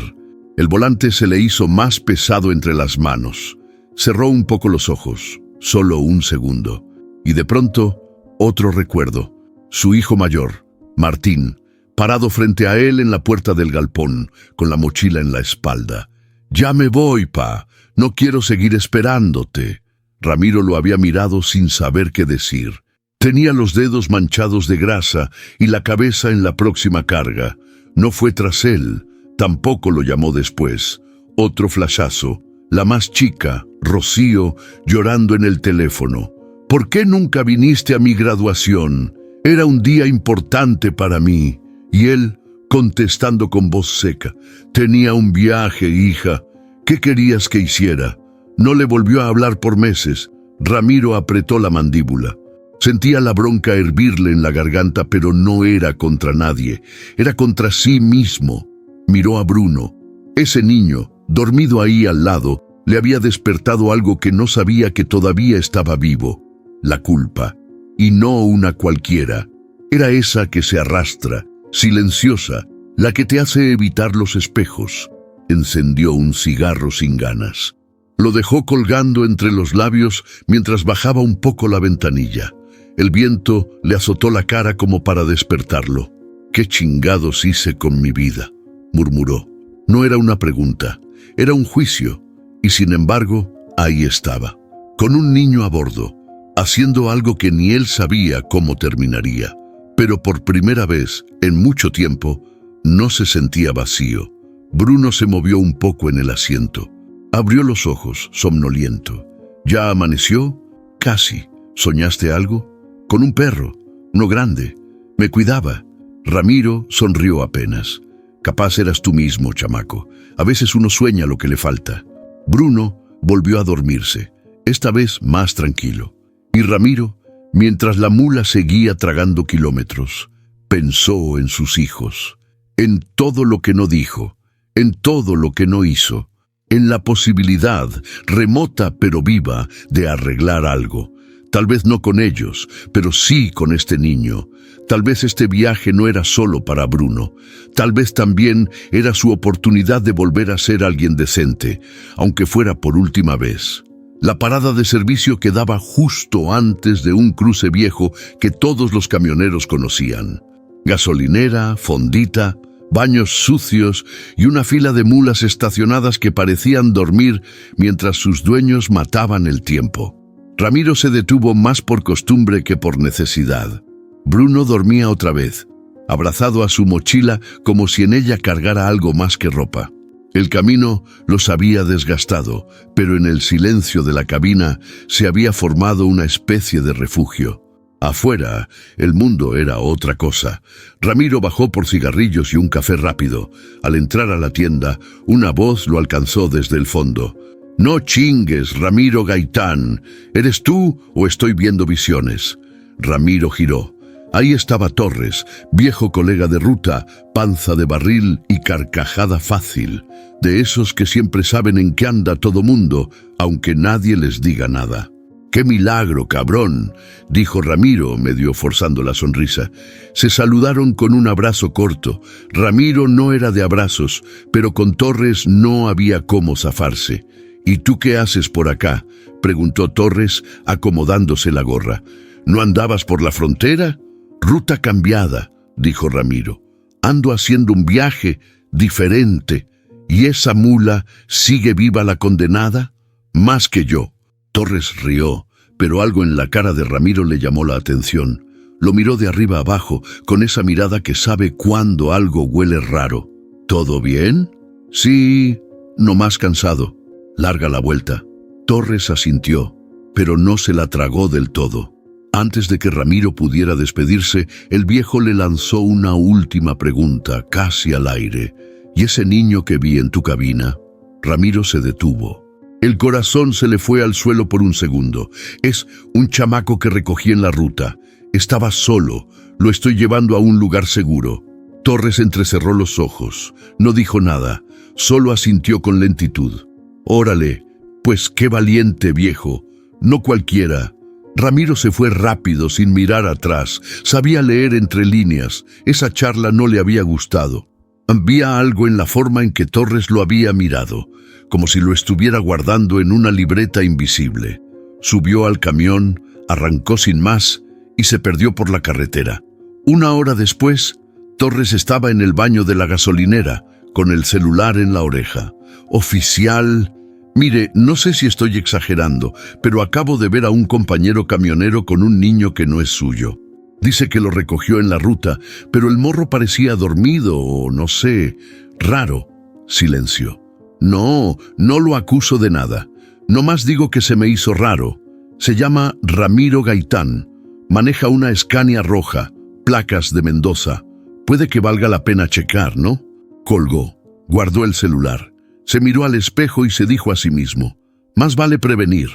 El volante se le hizo más pesado entre las manos. Cerró un poco los ojos, solo un segundo. Y de pronto, otro recuerdo. Su hijo mayor, Martín, parado frente a él en la puerta del galpón, con la mochila en la espalda. «Ya me voy, pa. No quiero seguir esperándote». Ramiro lo había mirado sin saber qué decir. Tenía los dedos manchados de grasa y la cabeza en la próxima carga. No fue tras él, tampoco lo llamó después. Otro flashazo. La más chica, Rocío, llorando en el teléfono. «¿Por qué nunca viniste a mi graduación? Era un día importante para mí». Y él, contestando con voz seca: «Tenía un viaje, hija. ¿Qué querías que hiciera?». No le volvió a hablar por meses. Ramiro apretó la mandíbula. Sentía la bronca hervirle en la garganta, pero no era contra nadie. Era contra sí mismo. Miró a Bruno. Ese niño, dormido ahí al lado, le había despertado algo que no sabía que todavía estaba vivo. La culpa. Y no una cualquiera. Era esa que se arrastra, silenciosa, la que te hace evitar los espejos. Encendió un cigarro sin ganas. Lo dejó colgando entre los labios mientras bajaba un poco la ventanilla. El viento le azotó la cara como para despertarlo. «¿Qué chingados hice con mi vida?», murmuró. No era una pregunta, era un juicio, y sin embargo, ahí estaba, con un niño a bordo, haciendo algo que ni él sabía cómo terminaría. Pero por primera vez, en mucho tiempo, no se sentía vacío. Bruno se movió un poco en el asiento. Abrió los ojos, somnoliento. «¿Ya amaneció?». «Casi». «¿Soñaste algo?». «Con un perro, uno grande. Me cuidaba». Ramiro sonrió apenas. «Capaz eras tú mismo, chamaco. A veces uno sueña lo que le falta». Bruno volvió a dormirse, esta vez más tranquilo. Y Ramiro, mientras la mula seguía tragando kilómetros, pensó en sus hijos, en todo lo que no dijo, en todo lo que no hizo. en la posibilidad, remota pero viva, de arreglar algo. Tal vez no con ellos, pero sí con este niño. Tal vez este viaje no era solo para Bruno. Tal vez también era su oportunidad de volver a ser alguien decente, aunque fuera por última vez. La parada de servicio quedaba justo antes de un cruce viejo que todos los camioneros conocían. Gasolinera, fondita, baños sucios y una fila de mulas estacionadas que parecían dormir mientras sus dueños mataban el tiempo. Ramiro se detuvo más por costumbre que por necesidad. Bruno dormía otra vez, abrazado a su mochila como si en ella cargara algo más que ropa. El camino los había desgastado, pero en el silencio de la cabina se había formado una especie de refugio. Afuera, el mundo era otra cosa. Ramiro bajó por cigarrillos y un café rápido. Al entrar a la tienda, una voz lo alcanzó desde el fondo. «No chingues, Ramiro Gaitán. ¿Eres tú o estoy viendo visiones?» Ramiro giró. Ahí estaba Torres, viejo colega de ruta, panza de barril y carcajada fácil. De esos que siempre saben en qué anda todo mundo, aunque nadie les diga nada. «¡Qué milagro, cabrón!», dijo Ramiro, medio forzando la sonrisa. Se saludaron con un abrazo corto. Ramiro no era de abrazos, pero con Torres no había cómo zafarse. «¿Y tú qué haces por acá?», preguntó Torres, acomodándose la gorra. «¿No andabas por la frontera?» «Ruta cambiada», dijo Ramiro. «Ando haciendo un viaje diferente. ¿Y esa mula sigue viva la condenada?» «Más que yo». Torres rió, pero algo en la cara de Ramiro le llamó la atención. Lo miró de arriba abajo, con esa mirada que sabe cuándo algo huele raro. «¿Todo bien?» «Sí, nomás cansado. Larga la vuelta». Torres asintió, pero no se la tragó del todo. Antes de que Ramiro pudiera despedirse, el viejo le lanzó una última pregunta, casi al aire. «¿Y ese niño que vi en tu cabina?» Ramiro se detuvo. El corazón se le fue al suelo por un segundo. «Es un chamaco que recogí en la ruta. Estaba solo. Lo estoy llevando a un lugar seguro». Torres entrecerró los ojos. No dijo nada, solo asintió con lentitud. «Órale, pues qué valiente, viejo. No cualquiera». Ramiro se fue rápido, sin mirar atrás. Sabía leer entre líneas. Esa charla no le había gustado. Había algo en la forma en que Torres lo había mirado, como si lo estuviera guardando en una libreta invisible. Subió al camión, arrancó sin más y se perdió por la carretera. Una hora después, Torres estaba en el baño de la gasolinera, con el celular en la oreja. «Oficial, mire, no sé si estoy exagerando, pero acabo de ver a un compañero camionero con un niño que no es suyo. Dice que lo recogió en la ruta, pero el morro parecía dormido o no sé, raro». Silencio. «No, no lo acuso de nada. Nomás digo que se me hizo raro. Se llama Ramiro Gaitán. Maneja una Scania roja, placas de Mendoza. Puede que valga la pena checar, ¿no?» Colgó. Guardó el celular. Se miró al espejo y se dijo a sí mismo: «Más vale prevenir».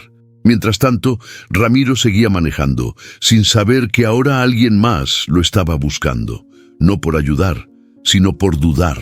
Mientras tanto, Ramiro seguía manejando, sin saber que ahora alguien más lo estaba buscando. No por ayudar, sino por dudar.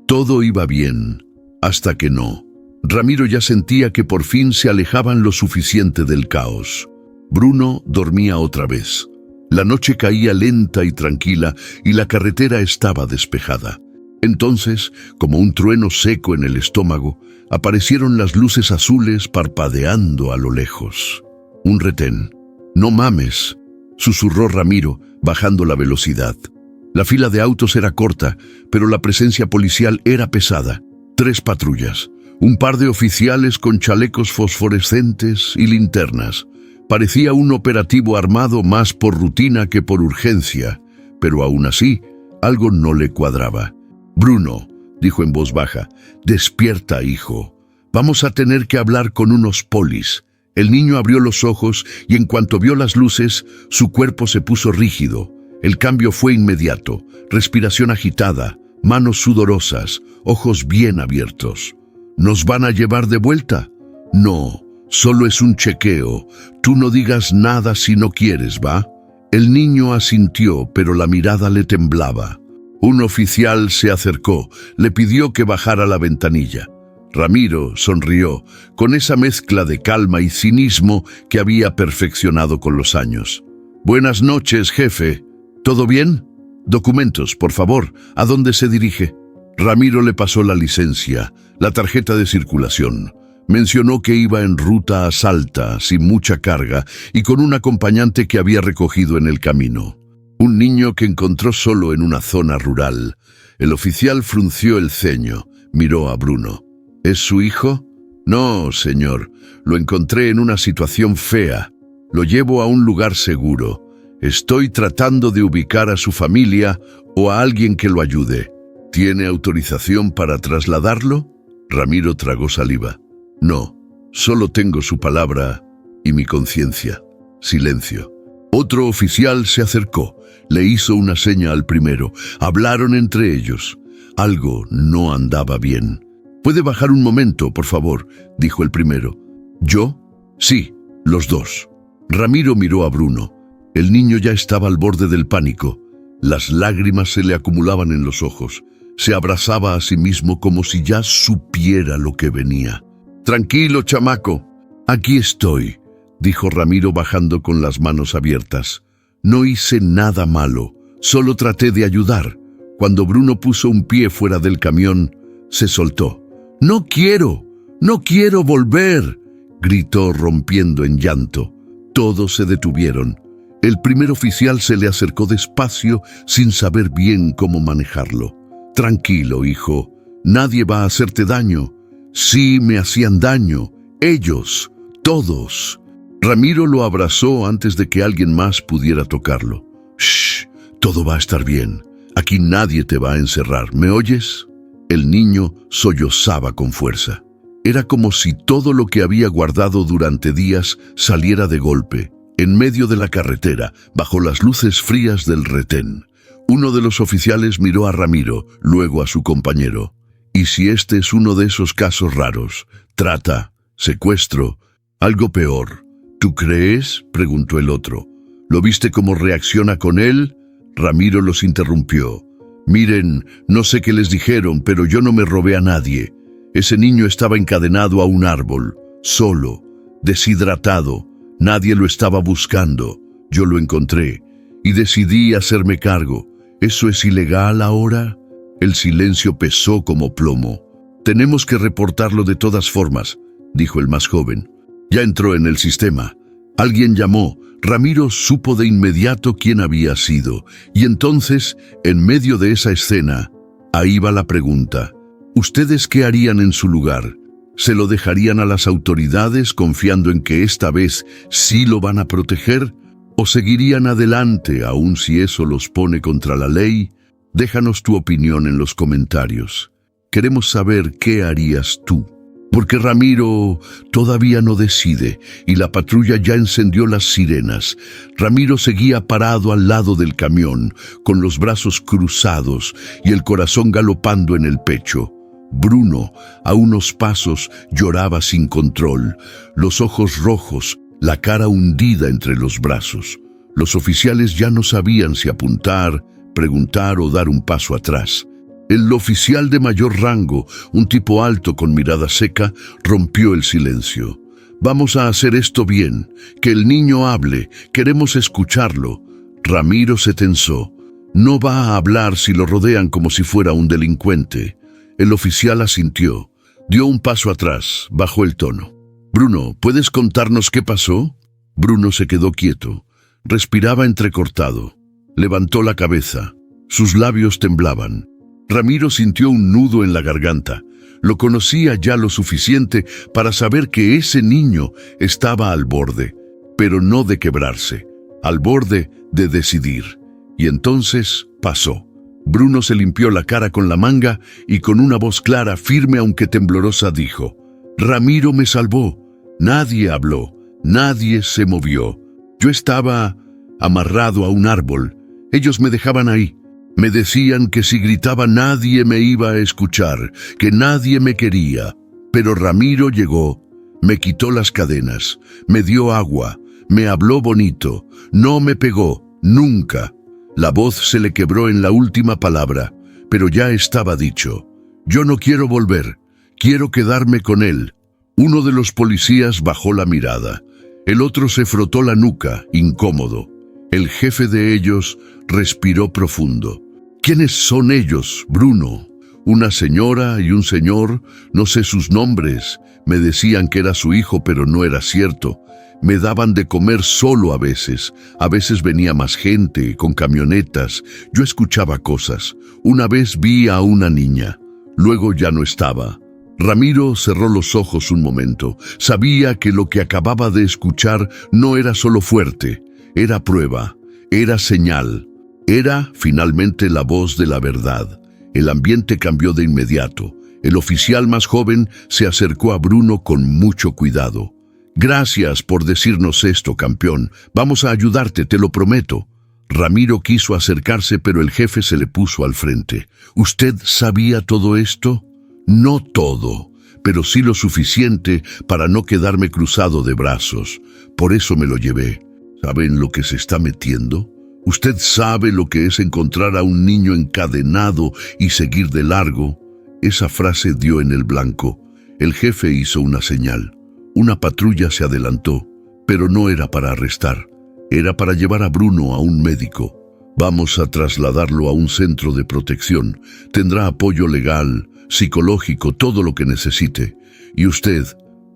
Todo iba bien, hasta que no. Ramiro ya sentía que por fin se alejaban lo suficiente del caos. Bruno dormía otra vez. La noche caía lenta y tranquila y la carretera estaba despejada. Entonces, como un trueno seco en el estómago, aparecieron las luces azules parpadeando a lo lejos. Un retén. «No mames», susurró Ramiro, bajando la velocidad. La fila de autos era corta, pero la presencia policial era pesada. 3 patrullas, un par de oficiales con chalecos fosforescentes y linternas. Parecía un operativo armado más por rutina que por urgencia, pero aún así, algo no le cuadraba. «Bruno», dijo en voz baja, «despierta, hijo. Vamos a tener que hablar con unos polis». El niño abrió los ojos y en cuanto vio las luces, su cuerpo se puso rígido. El cambio fue inmediato. Respiración agitada, manos sudorosas, ojos bien abiertos. «¿Nos van a llevar de vuelta?» «No, solo es un chequeo. Tú no digas nada si no quieres, ¿va?» El niño asintió, pero la mirada le temblaba. Un oficial se acercó, le pidió que bajara la ventanilla. Ramiro sonrió, con esa mezcla de calma y cinismo que había perfeccionado con los años. «Buenas noches, jefe. ¿Todo bien? Documentos, por favor. ¿A dónde se dirige?» Ramiro le pasó la licencia, la tarjeta de circulación. Mencionó que iba en ruta a Salta, sin mucha carga, y con un acompañante que había recogido en el camino. Un niño que encontró solo en una zona rural. El oficial frunció el ceño, miró a Bruno. «¿Es su hijo?» «No, señor. Lo encontré en una situación fea. Lo llevo a un lugar seguro. Estoy tratando de ubicar a su familia o a alguien que lo ayude. ¿Tiene autorización para trasladarlo?» Ramiro tragó saliva. «No, solo tengo su palabra y mi conciencia». Silencio. Otro oficial se acercó, le hizo una seña al primero. Hablaron entre ellos. Algo no andaba bien. «¿Puede bajar un momento, por favor?», dijo el primero. «¿Yo?» «Sí, los dos». Ramiro miró a Bruno. El niño ya estaba al borde del pánico. Las lágrimas se le acumulaban en los ojos. Se abrazaba a sí mismo como si ya supiera lo que venía. «Tranquilo, chamaco. Aquí estoy», dijo Ramiro bajando con las manos abiertas. «No hice nada malo, solo traté de ayudar». Cuando Bruno puso un pie fuera del camión, se soltó. «No quiero volver», gritó rompiendo en llanto. Todos se detuvieron. El primer oficial se le acercó despacio sin saber bien cómo manejarlo. «Tranquilo, hijo. Nadie va a hacerte daño». «Sí me hacían daño. Ellos. Todos». Ramiro lo abrazó antes de que alguien más pudiera tocarlo. «Shh, todo va a estar bien. Aquí nadie te va a encerrar. ¿Me oyes?» El niño sollozaba con fuerza. Era como si todo lo que había guardado durante días saliera de golpe, en medio de la carretera, bajo las luces frías del retén. Uno de los oficiales miró a Ramiro, luego a su compañero. «¿Y si este es uno de esos casos raros? Trata, secuestro, algo peor. ¿Tú crees?», preguntó el otro. «¿Lo viste cómo reacciona con él?» Ramiro los interrumpió. «Miren, no sé qué les dijeron, pero yo no me robé a nadie. Ese niño estaba encadenado a un árbol, solo, deshidratado. Nadie lo estaba buscando. Yo lo encontré y decidí hacerme cargo. ¿Eso es ilegal ahora?» El silencio pesó como plomo. «Tenemos que reportarlo de todas formas», dijo el más joven. «Ya entró en el sistema. Alguien llamó. Ramiro supo de inmediato quién había sido. Y entonces, en medio de esa escena, ahí va la pregunta. ¿Ustedes qué harían en su lugar? ¿Se lo dejarían a las autoridades confiando en que esta vez sí lo van a proteger? ¿O seguirían adelante aun si eso los pone contra la ley? Déjanos tu opinión en los comentarios. Queremos saber qué harías tú. Porque Ramiro todavía no decide y la patrulla ya encendió las sirenas. Ramiro seguía parado al lado del camión, con los brazos cruzados y el corazón galopando en el pecho. Bruno, a unos pasos, lloraba sin control, los ojos rojos, la cara hundida entre los brazos. Los oficiales ya no sabían si apuntar, preguntar o dar un paso atrás. El oficial de mayor rango, un tipo alto con mirada seca, rompió el silencio. «Vamos a hacer esto bien. Que el niño hable. Queremos escucharlo». Ramiro se tensó. No va a hablar si lo rodean como si fuera un delincuente. El oficial asintió. Dio un paso atrás, bajó el tono. «Bruno, ¿puedes contarnos qué pasó?» Bruno se quedó quieto. Respiraba entrecortado. Levantó la cabeza. Sus labios temblaban. Ramiro sintió un nudo en la garganta. Lo conocía ya lo suficiente para saber que ese niño estaba al borde, pero no de quebrarse, al borde de decidir. Y entonces pasó. Bruno se limpió la cara con la manga y con una voz clara, firme aunque temblorosa, dijo: «Ramiro me salvó. Nadie habló, nadie se movió. Yo estaba amarrado a un árbol. Ellos me dejaban ahí. Me decían que si gritaba nadie me iba a escuchar, que nadie me quería. Pero Ramiro llegó, me quitó las cadenas, me dio agua, me habló bonito, no me pegó, nunca». La voz se le quebró en la última palabra, pero ya estaba dicho. «Yo no quiero volver. Quiero quedarme con él. Uno de los policías bajó la mirada. El otro se frotó la nuca, incómodo. El jefe de ellos respiró profundo. ¿Quiénes son ellos, Bruno? Una señora y un señor, no sé sus nombres. Me decían que era su hijo, pero no era cierto. Me daban de comer solo a veces venía más gente, con camionetas. Yo escuchaba cosas. Una vez vi a una niña. Luego ya no estaba. Ramiro cerró los ojos un momento. Sabía que lo que acababa de escuchar no era solo fuerte. Era prueba, era señal. Era, finalmente, la voz de la verdad. El ambiente cambió de inmediato. El oficial más joven se acercó a Bruno con mucho cuidado. «Gracias por decirnos esto, campeón. Vamos a ayudarte, te lo prometo». Ramiro quiso acercarse, pero el jefe se le puso al frente. «¿Usted sabía todo esto?» «No todo, pero sí lo suficiente para no quedarme cruzado de brazos. Por eso me lo llevé. ¿Sabe en lo que se está metiendo? ¿Usted sabe lo que es encontrar a un niño encadenado y seguir de largo?» Esa frase dio en el blanco. El jefe hizo una señal. Una patrulla se adelantó, pero no era para arrestar. Era para llevar a Bruno a un médico. «Vamos a trasladarlo a un centro de protección. Tendrá apoyo legal, psicológico, todo lo que necesite. Y usted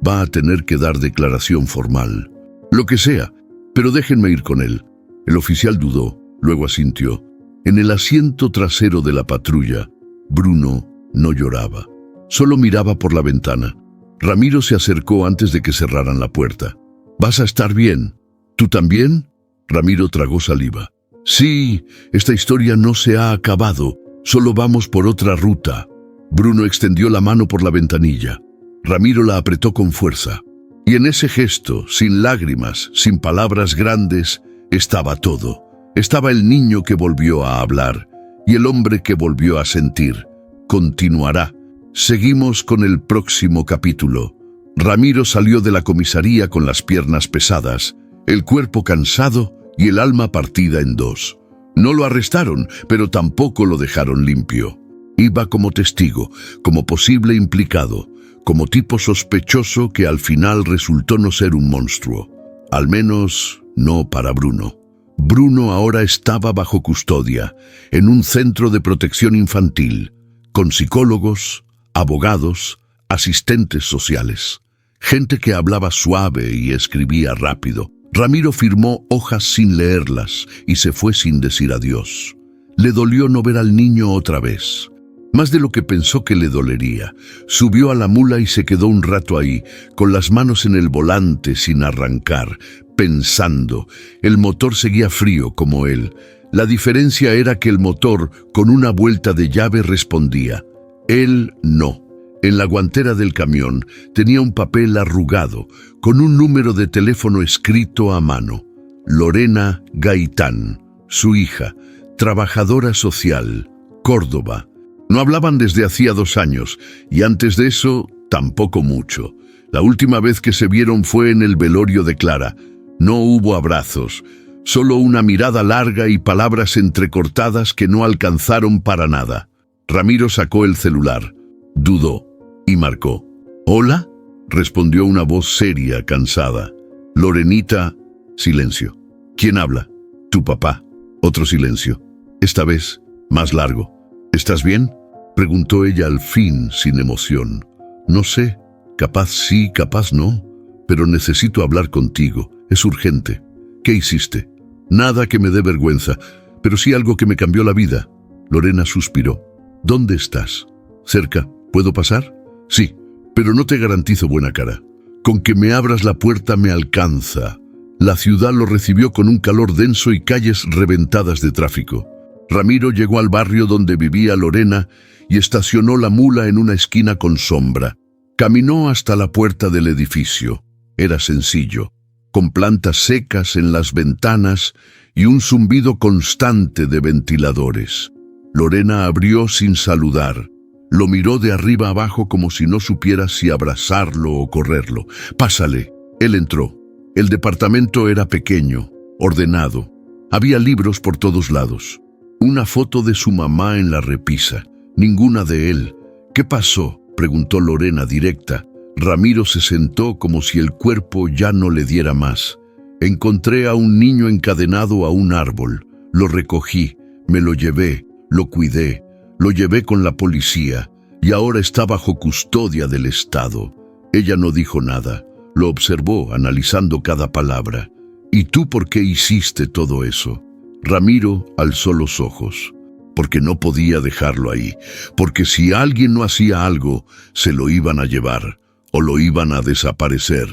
va a tener que dar declaración formal. Lo que sea, pero déjenme ir con él». El oficial dudó, luego asintió. En el asiento trasero de la patrulla, Bruno no lloraba. Solo miraba por la ventana. Ramiro se acercó antes de que cerraran la puerta. «¿Vas a estar bien? ¿Tú también?» Ramiro tragó saliva. «Sí, esta historia no se ha acabado. Solo vamos por otra ruta». Bruno extendió la mano por la ventanilla. Ramiro la apretó con fuerza. Y en ese gesto, sin lágrimas, sin palabras grandes, estaba todo. Estaba el niño que volvió a hablar y el hombre que volvió a sentir. Continuará. Seguimos con el próximo capítulo. Ramiro salió de la comisaría con las piernas pesadas, el cuerpo cansado y el alma partida en dos. No lo arrestaron, pero tampoco lo dejaron limpio. Iba como testigo, como posible implicado, como tipo sospechoso que al final resultó no ser un monstruo. Al menos no para Bruno. Bruno ahora estaba bajo custodia, en un centro de protección infantil, con psicólogos, abogados, asistentes sociales, gente que hablaba suave y escribía rápido. Ramiro firmó hojas sin leerlas y se fue sin decir adiós. Le dolió no ver al niño otra vez. Más de lo que pensó que le dolería. Subió a la mula y se quedó un rato ahí, con las manos en el volante sin arrancar, pensando. El motor seguía frío como él. La diferencia era que el motor, con una vuelta de llave, respondía. Él no. En la guantera del camión tenía un papel arrugado, con un número de teléfono escrito a mano. Lorena Gaitán, su hija, trabajadora social, Córdoba. No hablaban desde hacía 2 años, y antes de eso, tampoco mucho. La última vez que se vieron fue en el velorio de Clara. No hubo abrazos, solo una mirada larga y palabras entrecortadas que no alcanzaron para nada. Ramiro sacó el celular, dudó y marcó. «¿Hola?», respondió una voz seria, cansada. «Lorenita». Silencio. «¿Quién habla?». «Tu papá». Otro silencio. Esta vez, más largo. «¿Estás bien?», preguntó ella al fin, sin emoción. «No sé, capaz sí, capaz no, pero necesito hablar contigo. Es urgente». «¿Qué hiciste?». «Nada que me dé vergüenza, pero sí algo que me cambió la vida». Lorena suspiró. «¿Dónde estás?». «Cerca. ¿Puedo pasar?». «Sí, pero no te garantizo buena cara. Con que me abras la puerta me alcanza». La ciudad lo recibió con un calor denso y calles reventadas de tráfico. Ramiro llegó al barrio donde vivía Lorena y estacionó la mula en una esquina con sombra. Caminó hasta la puerta del edificio. Era sencillo, con plantas secas en las ventanas y un zumbido constante de ventiladores. Lorena abrió sin saludar. Lo miró de arriba abajo como si no supiera si abrazarlo o correrlo. «Pásale». Él entró. El departamento era pequeño, ordenado. Había libros por todos lados. Una foto de su mamá en la repisa. Ninguna de él. «¿Qué pasó?». preguntó Lorena directa. Ramiro se sentó como si el cuerpo ya no le diera más. Encontré a un niño encadenado a un árbol. Lo recogí, me lo llevé, lo cuidé, lo llevé con la policía y ahora está bajo custodia del Estado. Ella no dijo nada, lo observó analizando cada palabra. ¿Y tú por qué hiciste todo eso? Ramiro alzó los ojos. Porque no podía dejarlo ahí, porque si alguien no hacía algo, se lo iban a llevar o lo iban a desaparecer,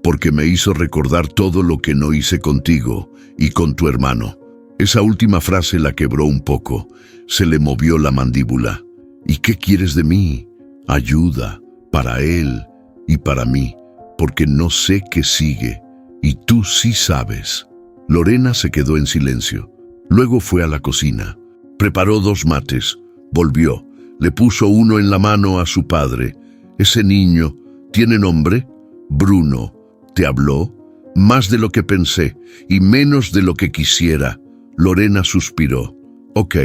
porque me hizo recordar todo lo que no hice contigo y con tu hermano. Esa última frase la quebró un poco, se le movió la mandíbula. ¿Y qué quieres de mí? Ayuda, para él y para mí, porque no sé qué sigue, y tú sí sabes. Lorena se quedó en silencio, luego fue a la cocina. Preparó 2 mates, volvió, le puso uno en la mano a su padre. Ese niño, ¿tiene nombre? Bruno. ¿Te habló? Más de lo que pensé y menos de lo que quisiera. Lorena suspiró. Ok,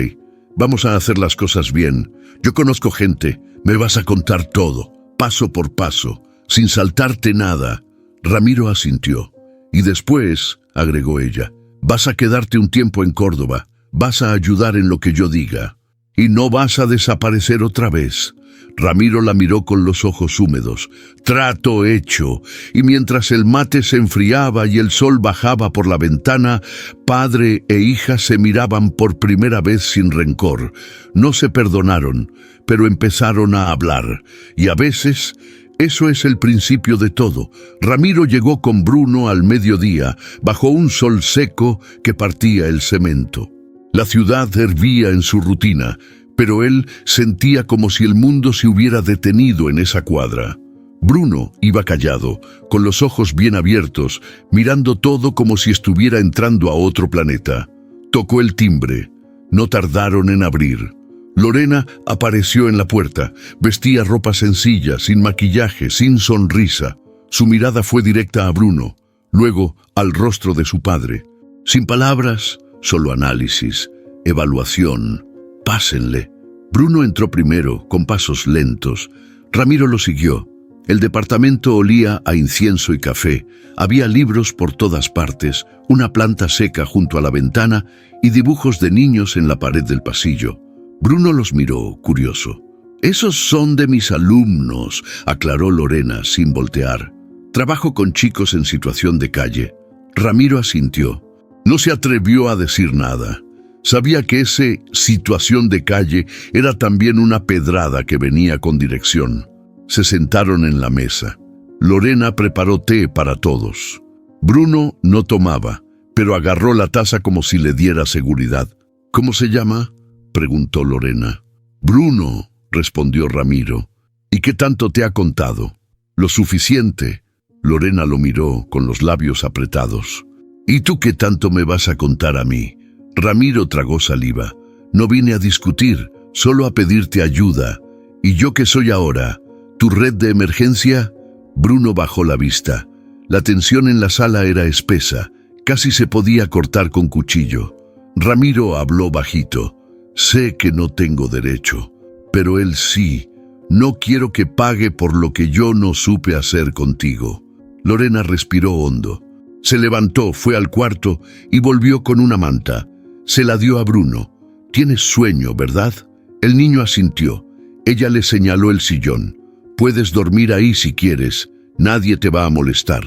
vamos a hacer las cosas bien. Yo conozco gente, me vas a contar todo, paso por paso, sin saltarte nada. Ramiro asintió. Y después, agregó ella, vas a quedarte un tiempo en Córdoba. Vas a ayudar en lo que yo diga. Y no vas a desaparecer otra vez. Ramiro la miró con los ojos húmedos. Trato hecho. Y mientras el mate se enfriaba y el sol bajaba por la ventana, padre e hija se miraban por primera vez sin rencor. No se perdonaron, pero empezaron a hablar. Y a veces, eso es el principio de todo. Ramiro llegó con Bruno al mediodía, bajo un sol seco que partía el cemento. La ciudad hervía en su rutina, pero él sentía como si el mundo se hubiera detenido en esa cuadra. Bruno iba callado, con los ojos bien abiertos, mirando todo como si estuviera entrando a otro planeta. Tocó el timbre. No tardaron en abrir. Lorena apareció en la puerta. Vestía ropa sencilla, sin maquillaje, sin sonrisa. Su mirada fue directa a Bruno, luego al rostro de su padre. Sin palabras, solo análisis, evaluación. Pásenle. Bruno entró primero, con pasos lentos. Ramiro lo siguió. El departamento olía a incienso y café. Había libros por todas partes, una planta seca junto a la ventana y dibujos de niños en la pared del pasillo. Bruno los miró, curioso. «Esos son de mis alumnos», aclaró Lorena sin voltear. «Trabajo con chicos en situación de calle». Ramiro asintió. No se atrevió a decir nada. Sabía que ese situación de calle era también una pedrada que venía con dirección. Se sentaron en la mesa. Lorena preparó té para todos. Bruno no tomaba, pero agarró la taza como si le diera seguridad. «¿Cómo se llama?», preguntó Lorena. «Bruno», respondió Ramiro. «¿Y qué tanto te ha contado?». «Lo suficiente». Lorena lo miró con los labios apretados. «¿Y tú qué tanto me vas a contar a mí?». Ramiro tragó saliva. «No vine a discutir, solo a pedirte ayuda. ¿Y yo qué soy ahora? ¿Tu red de emergencia?». Bruno bajó la vista. La tensión en la sala era espesa, casi se podía cortar con cuchillo. Ramiro habló bajito. «Sé que no tengo derecho, pero él sí. No quiero que pague por lo que yo no supe hacer contigo». Lorena respiró hondo. Se levantó, fue al cuarto y volvió con una manta. Se la dio a Bruno. «Tienes sueño, ¿verdad?». El niño asintió. Ella le señaló el sillón. «Puedes dormir ahí si quieres. Nadie te va a molestar».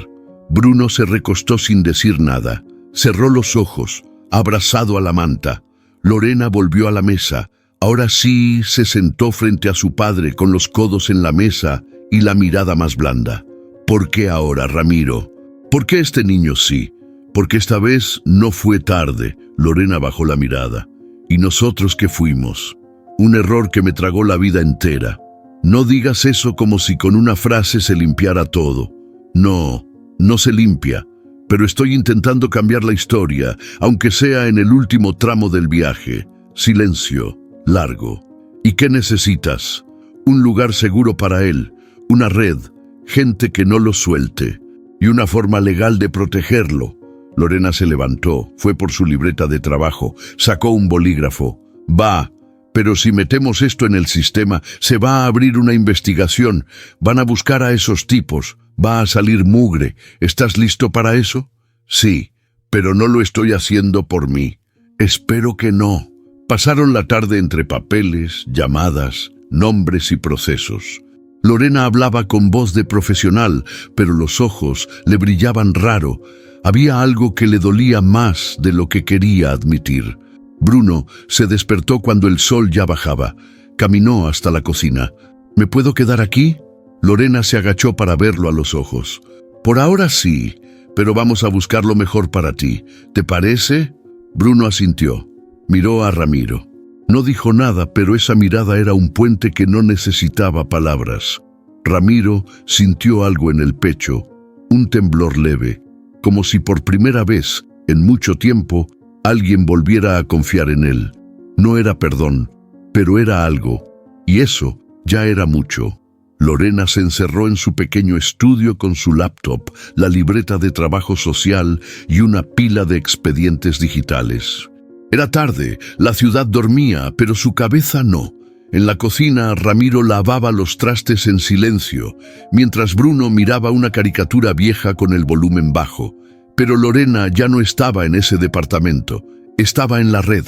Bruno se recostó sin decir nada. Cerró los ojos, abrazado a la manta. Lorena volvió a la mesa. Ahora sí se sentó frente a su padre con los codos en la mesa y la mirada más blanda. «¿Por qué ahora, Ramiro? ¿Por qué este niño sí? Porque esta vez no fue tarde». Lorena bajó la mirada. «¿Y nosotros qué fuimos? Un error que me tragó la vida entera». «No digas eso como si con una frase se limpiara todo. No, no se limpia. Pero estoy intentando cambiar la historia, aunque sea en el último tramo del viaje». Silencio, largo. «¿Y qué necesitas?». «Un lugar seguro para él, una red, gente que no lo suelte, y una forma legal de protegerlo». Lorena se levantó, fue por su libreta de trabajo, sacó un bolígrafo. «Va, Pero si metemos esto en el sistema, se va a abrir una investigación. Van a buscar a esos tipos. Va a salir mugre. ¿Estás listo para eso? Sí, pero no lo estoy haciendo por mí. Espero que no. Pasaron la tarde entre papeles, llamadas, nombres y procesos. Lorena hablaba con voz de profesional, pero los ojos le brillaban raro. Había algo que le dolía más de lo que quería admitir. Bruno se despertó cuando el sol ya bajaba. Caminó hasta la cocina. ¿Me puedo quedar aquí? Lorena se agachó para verlo a los ojos. Por ahora sí, pero vamos a buscar lo mejor para ti. ¿Te parece? Bruno asintió. Miró a Ramiro. No dijo nada, pero esa mirada era un puente que no necesitaba palabras. Ramiro sintió algo en el pecho, un temblor leve, como si por primera vez en mucho tiempo alguien volviera a confiar en él. No era perdón, pero era algo, y eso ya era mucho. Lorena se encerró en su pequeño estudio con su laptop, la libreta de trabajo social y una pila de expedientes digitales. Era tarde, la ciudad dormía, pero su cabeza no. En la cocina, Ramiro lavaba los trastes en silencio, mientras Bruno miraba una caricatura vieja con el volumen bajo. Pero Lorena ya no estaba en ese departamento, estaba en la red,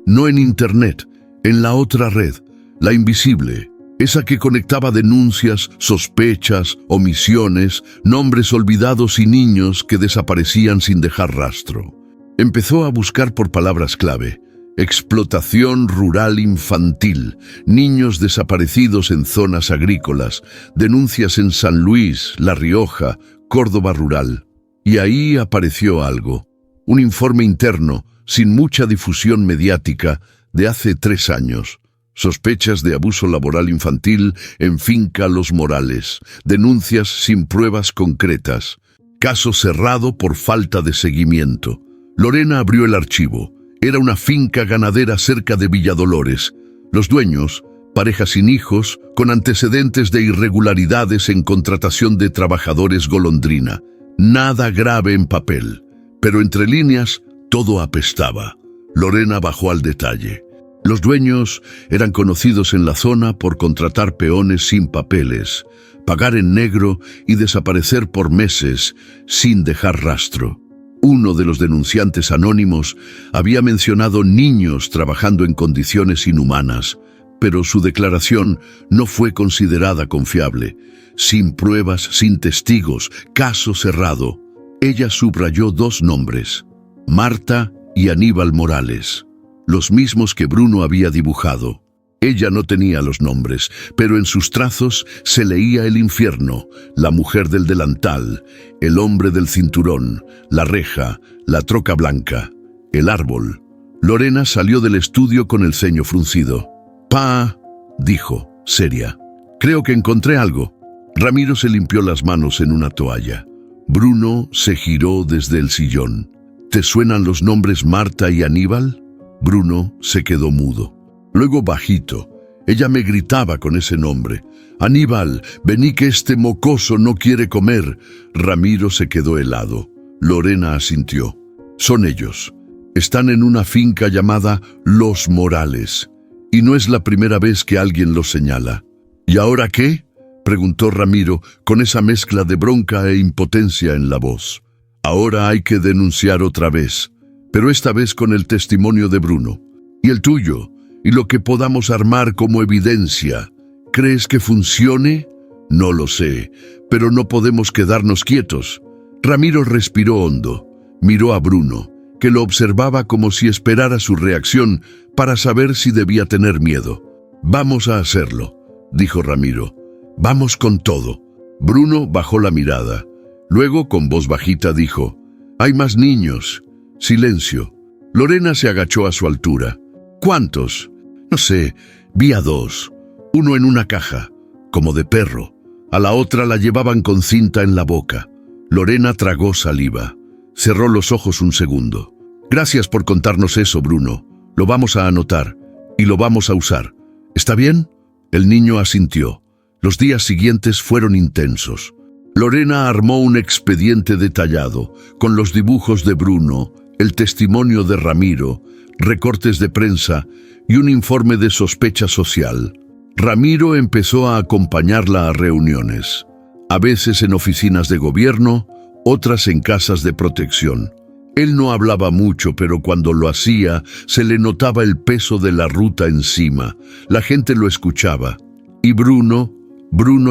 no en internet, en la otra red, la invisible, esa que conectaba denuncias, sospechas, omisiones, nombres olvidados y niños que desaparecían sin dejar rastro. Empezó a buscar por palabras clave: explotación rural infantil, niños desaparecidos en zonas agrícolas, denuncias en San Luis, La Rioja, Córdoba rural. Y ahí apareció algo, un informe interno, sin mucha difusión mediática, de hace 3 años. Sospechas de abuso laboral infantil en Finca Los Morales, denuncias sin pruebas concretas, caso cerrado por falta de seguimiento. Lorena abrió el archivo. Era una finca ganadera cerca de Villadolores. Los dueños, pareja sin hijos, con antecedentes de irregularidades en contratación de trabajadores golondrina. Nada grave en papel, pero entre líneas todo apestaba. Lorena bajó al detalle. Los dueños eran conocidos en la zona por contratar peones sin papeles, pagar en negro y desaparecer por meses sin dejar rastro. Uno de los denunciantes anónimos había mencionado niños trabajando en condiciones inhumanas, pero su declaración no fue considerada confiable. Sin pruebas, sin testigos, caso cerrado. Ella subrayó 2 nombres: Marta y Aníbal Morales, los mismos que Bruno había dibujado. Ella no tenía los nombres, pero en sus trazos se leía el infierno, la mujer del delantal, el hombre del cinturón, la reja, la troca blanca, el árbol. Lorena salió del estudio con el ceño fruncido. «Pa», dijo, seria. «Creo que encontré algo». Ramiro se limpió las manos en una toalla. Bruno se giró desde el sillón. «¿Te suenan los nombres Marta y Aníbal?» Bruno se quedó mudo. Luego bajito, ella me gritaba con ese nombre: «Aníbal, vení que este mocoso no quiere comer». Ramiro se quedó helado. Lorena asintió. «Son ellos. Están en una finca llamada Los Morales. Y no es la primera vez que alguien los señala». «¿Y ahora qué?», preguntó Ramiro con esa mezcla de bronca e impotencia en la voz. «Ahora hay que denunciar otra vez, pero esta vez con el testimonio de Bruno. ¿Y el tuyo? Y lo que podamos armar como evidencia. ¿Crees que funcione?» «No lo sé, pero no podemos quedarnos quietos». Ramiro respiró hondo. Miró a Bruno, que lo observaba como si esperara su reacción para saber si debía tener miedo. «Vamos a hacerlo», dijo Ramiro. «Vamos con todo». Bruno bajó la mirada. Luego, con voz bajita, dijo: «Hay más niños». Silencio. Lorena se agachó a su altura. «¿Cuántos?» «No sé, vi a 2. Uno en una caja, como de perro. A la otra la llevaban con cinta en la boca». Lorena tragó saliva. Cerró los ojos un segundo. «Gracias por contarnos eso, Bruno. Lo vamos a anotar y lo vamos a usar. ¿Está bien?» El niño asintió. Los días siguientes fueron intensos. Lorena armó un expediente detallado, con los dibujos de Bruno, el testimonio de Ramiro, recortes de prensa y un informe de sospecha social. Ramiro empezó a acompañarla a reuniones, a veces en oficinas de gobierno, otras en casas de protección. Él no hablaba mucho, pero cuando lo hacía, se le notaba el peso de la ruta encima. La gente lo escuchaba. Y Bruno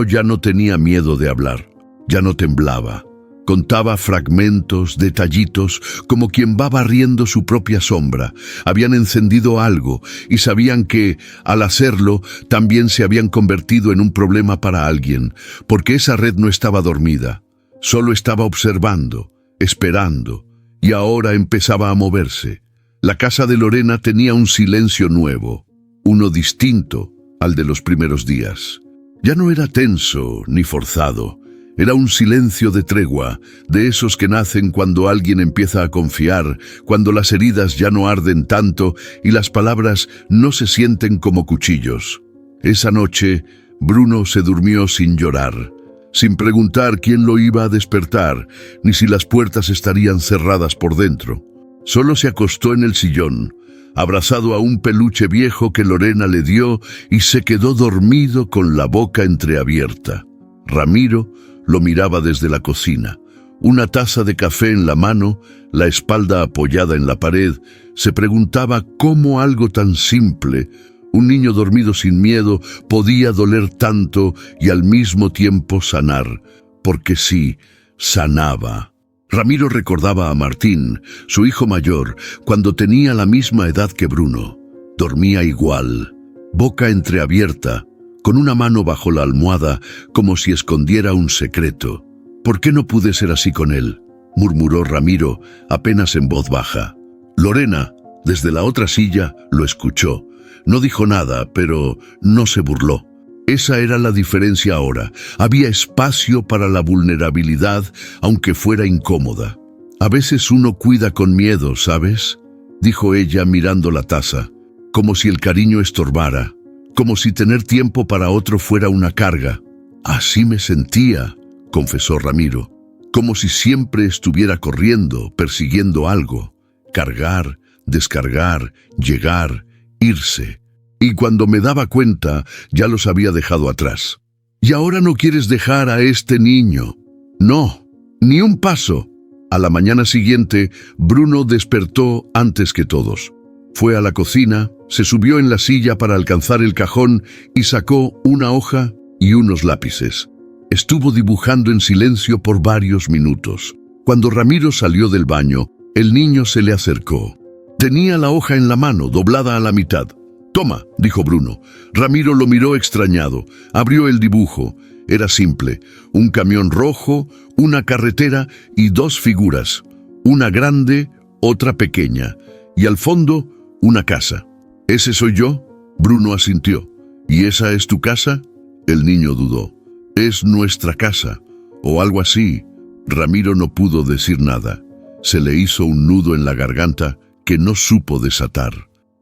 ya no tenía miedo de hablar, ya no temblaba. Contaba fragmentos, detallitos, como quien va barriendo su propia sombra. Habían encendido algo y sabían que, al hacerlo, también se habían convertido en un problema para alguien, porque esa red no estaba dormida, solo estaba observando, esperando, y ahora empezaba a moverse. La casa de Lorena tenía un silencio nuevo, uno distinto al de los primeros días. Ya no era tenso ni forzado. Era un silencio de tregua, de esos que nacen cuando alguien empieza a confiar, cuando las heridas ya no arden tanto y las palabras no se sienten como cuchillos. Esa noche, Bruno se durmió sin llorar, sin preguntar quién lo iba a despertar, ni si las puertas estarían cerradas por dentro. Solo se acostó en el sillón, abrazado a un peluche viejo que Lorena le dio, y se quedó dormido con la boca entreabierta. Ramiro lo miraba desde la cocina, una taza de café en la mano, la espalda apoyada en la pared. Se preguntaba cómo algo tan simple, un niño dormido sin miedo, podía doler tanto y al mismo tiempo sanar, porque sí, sanaba. Ramiro recordaba a Martín, su hijo mayor, cuando tenía la misma edad que Bruno. Dormía igual, boca entreabierta, con una mano bajo la almohada, como si escondiera un secreto. «¿Por qué no pude ser así con él?», murmuró Ramiro, apenas en voz baja. Lorena, desde la otra silla, lo escuchó. No dijo nada, pero no se burló. Esa era la diferencia ahora. Había espacio para la vulnerabilidad, aunque fuera incómoda. «A veces uno cuida con miedo, ¿sabes?», dijo ella mirando la taza, como si el cariño estorbara, como si tener tiempo para otro fuera una carga. «Así me sentía», confesó Ramiro, «como si siempre estuviera corriendo, persiguiendo algo. Cargar, descargar, llegar, irse. Y cuando me daba cuenta, ya los había dejado atrás. Y ahora no quieres dejar a este niño». «No, ni un paso». A la mañana siguiente, Bruno despertó antes que todos. Fue a la cocina, se subió en la silla para alcanzar el cajón y sacó una hoja y unos lápices. Estuvo dibujando en silencio por varios minutos. Cuando Ramiro salió del baño, el niño se le acercó. Tenía la hoja en la mano, doblada a la mitad. «Toma», dijo Bruno. Ramiro lo miró extrañado. Abrió el dibujo. Era simple: un camión rojo, una carretera y dos figuras. Una grande, otra pequeña. Y al fondo, una casa. «¿Ese soy yo?», Bruno asintió. «¿Y esa es tu casa?». El niño dudó. «Es nuestra casa», o algo así. Ramiro no pudo decir nada. Se le hizo un nudo en la garganta que no supo desatar.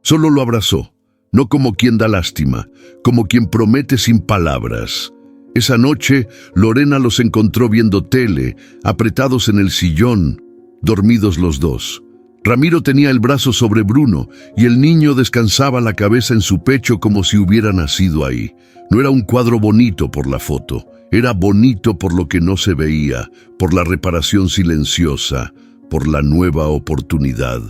Solo lo abrazó, no como quien da lástima, como quien promete sin palabras. Esa noche, Lorena los encontró viendo tele, apretados en el sillón, dormidos los dos. Ramiro tenía el brazo sobre Bruno y el niño descansaba la cabeza en su pecho como si hubiera nacido ahí. No era un cuadro bonito por la foto, era bonito por lo que no se veía, por la reparación silenciosa, por la nueva oportunidad.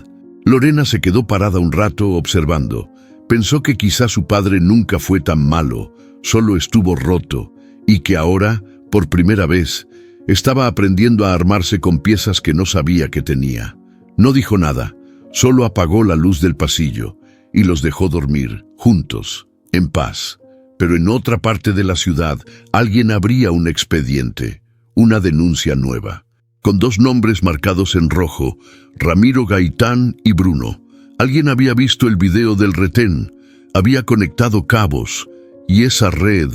Lorena se quedó parada un rato observando. Pensó que quizá su padre nunca fue tan malo, solo estuvo roto, y que ahora, por primera vez, estaba aprendiendo a armarse con piezas que no sabía que tenía. No dijo nada, solo apagó la luz del pasillo y los dejó dormir, juntos, en paz. Pero en otra parte de la ciudad, alguien abría un expediente, una denuncia nueva, con dos nombres marcados en rojo: Ramiro Gaitán y Bruno. Alguien había visto el video del retén, había conectado cabos, y esa red,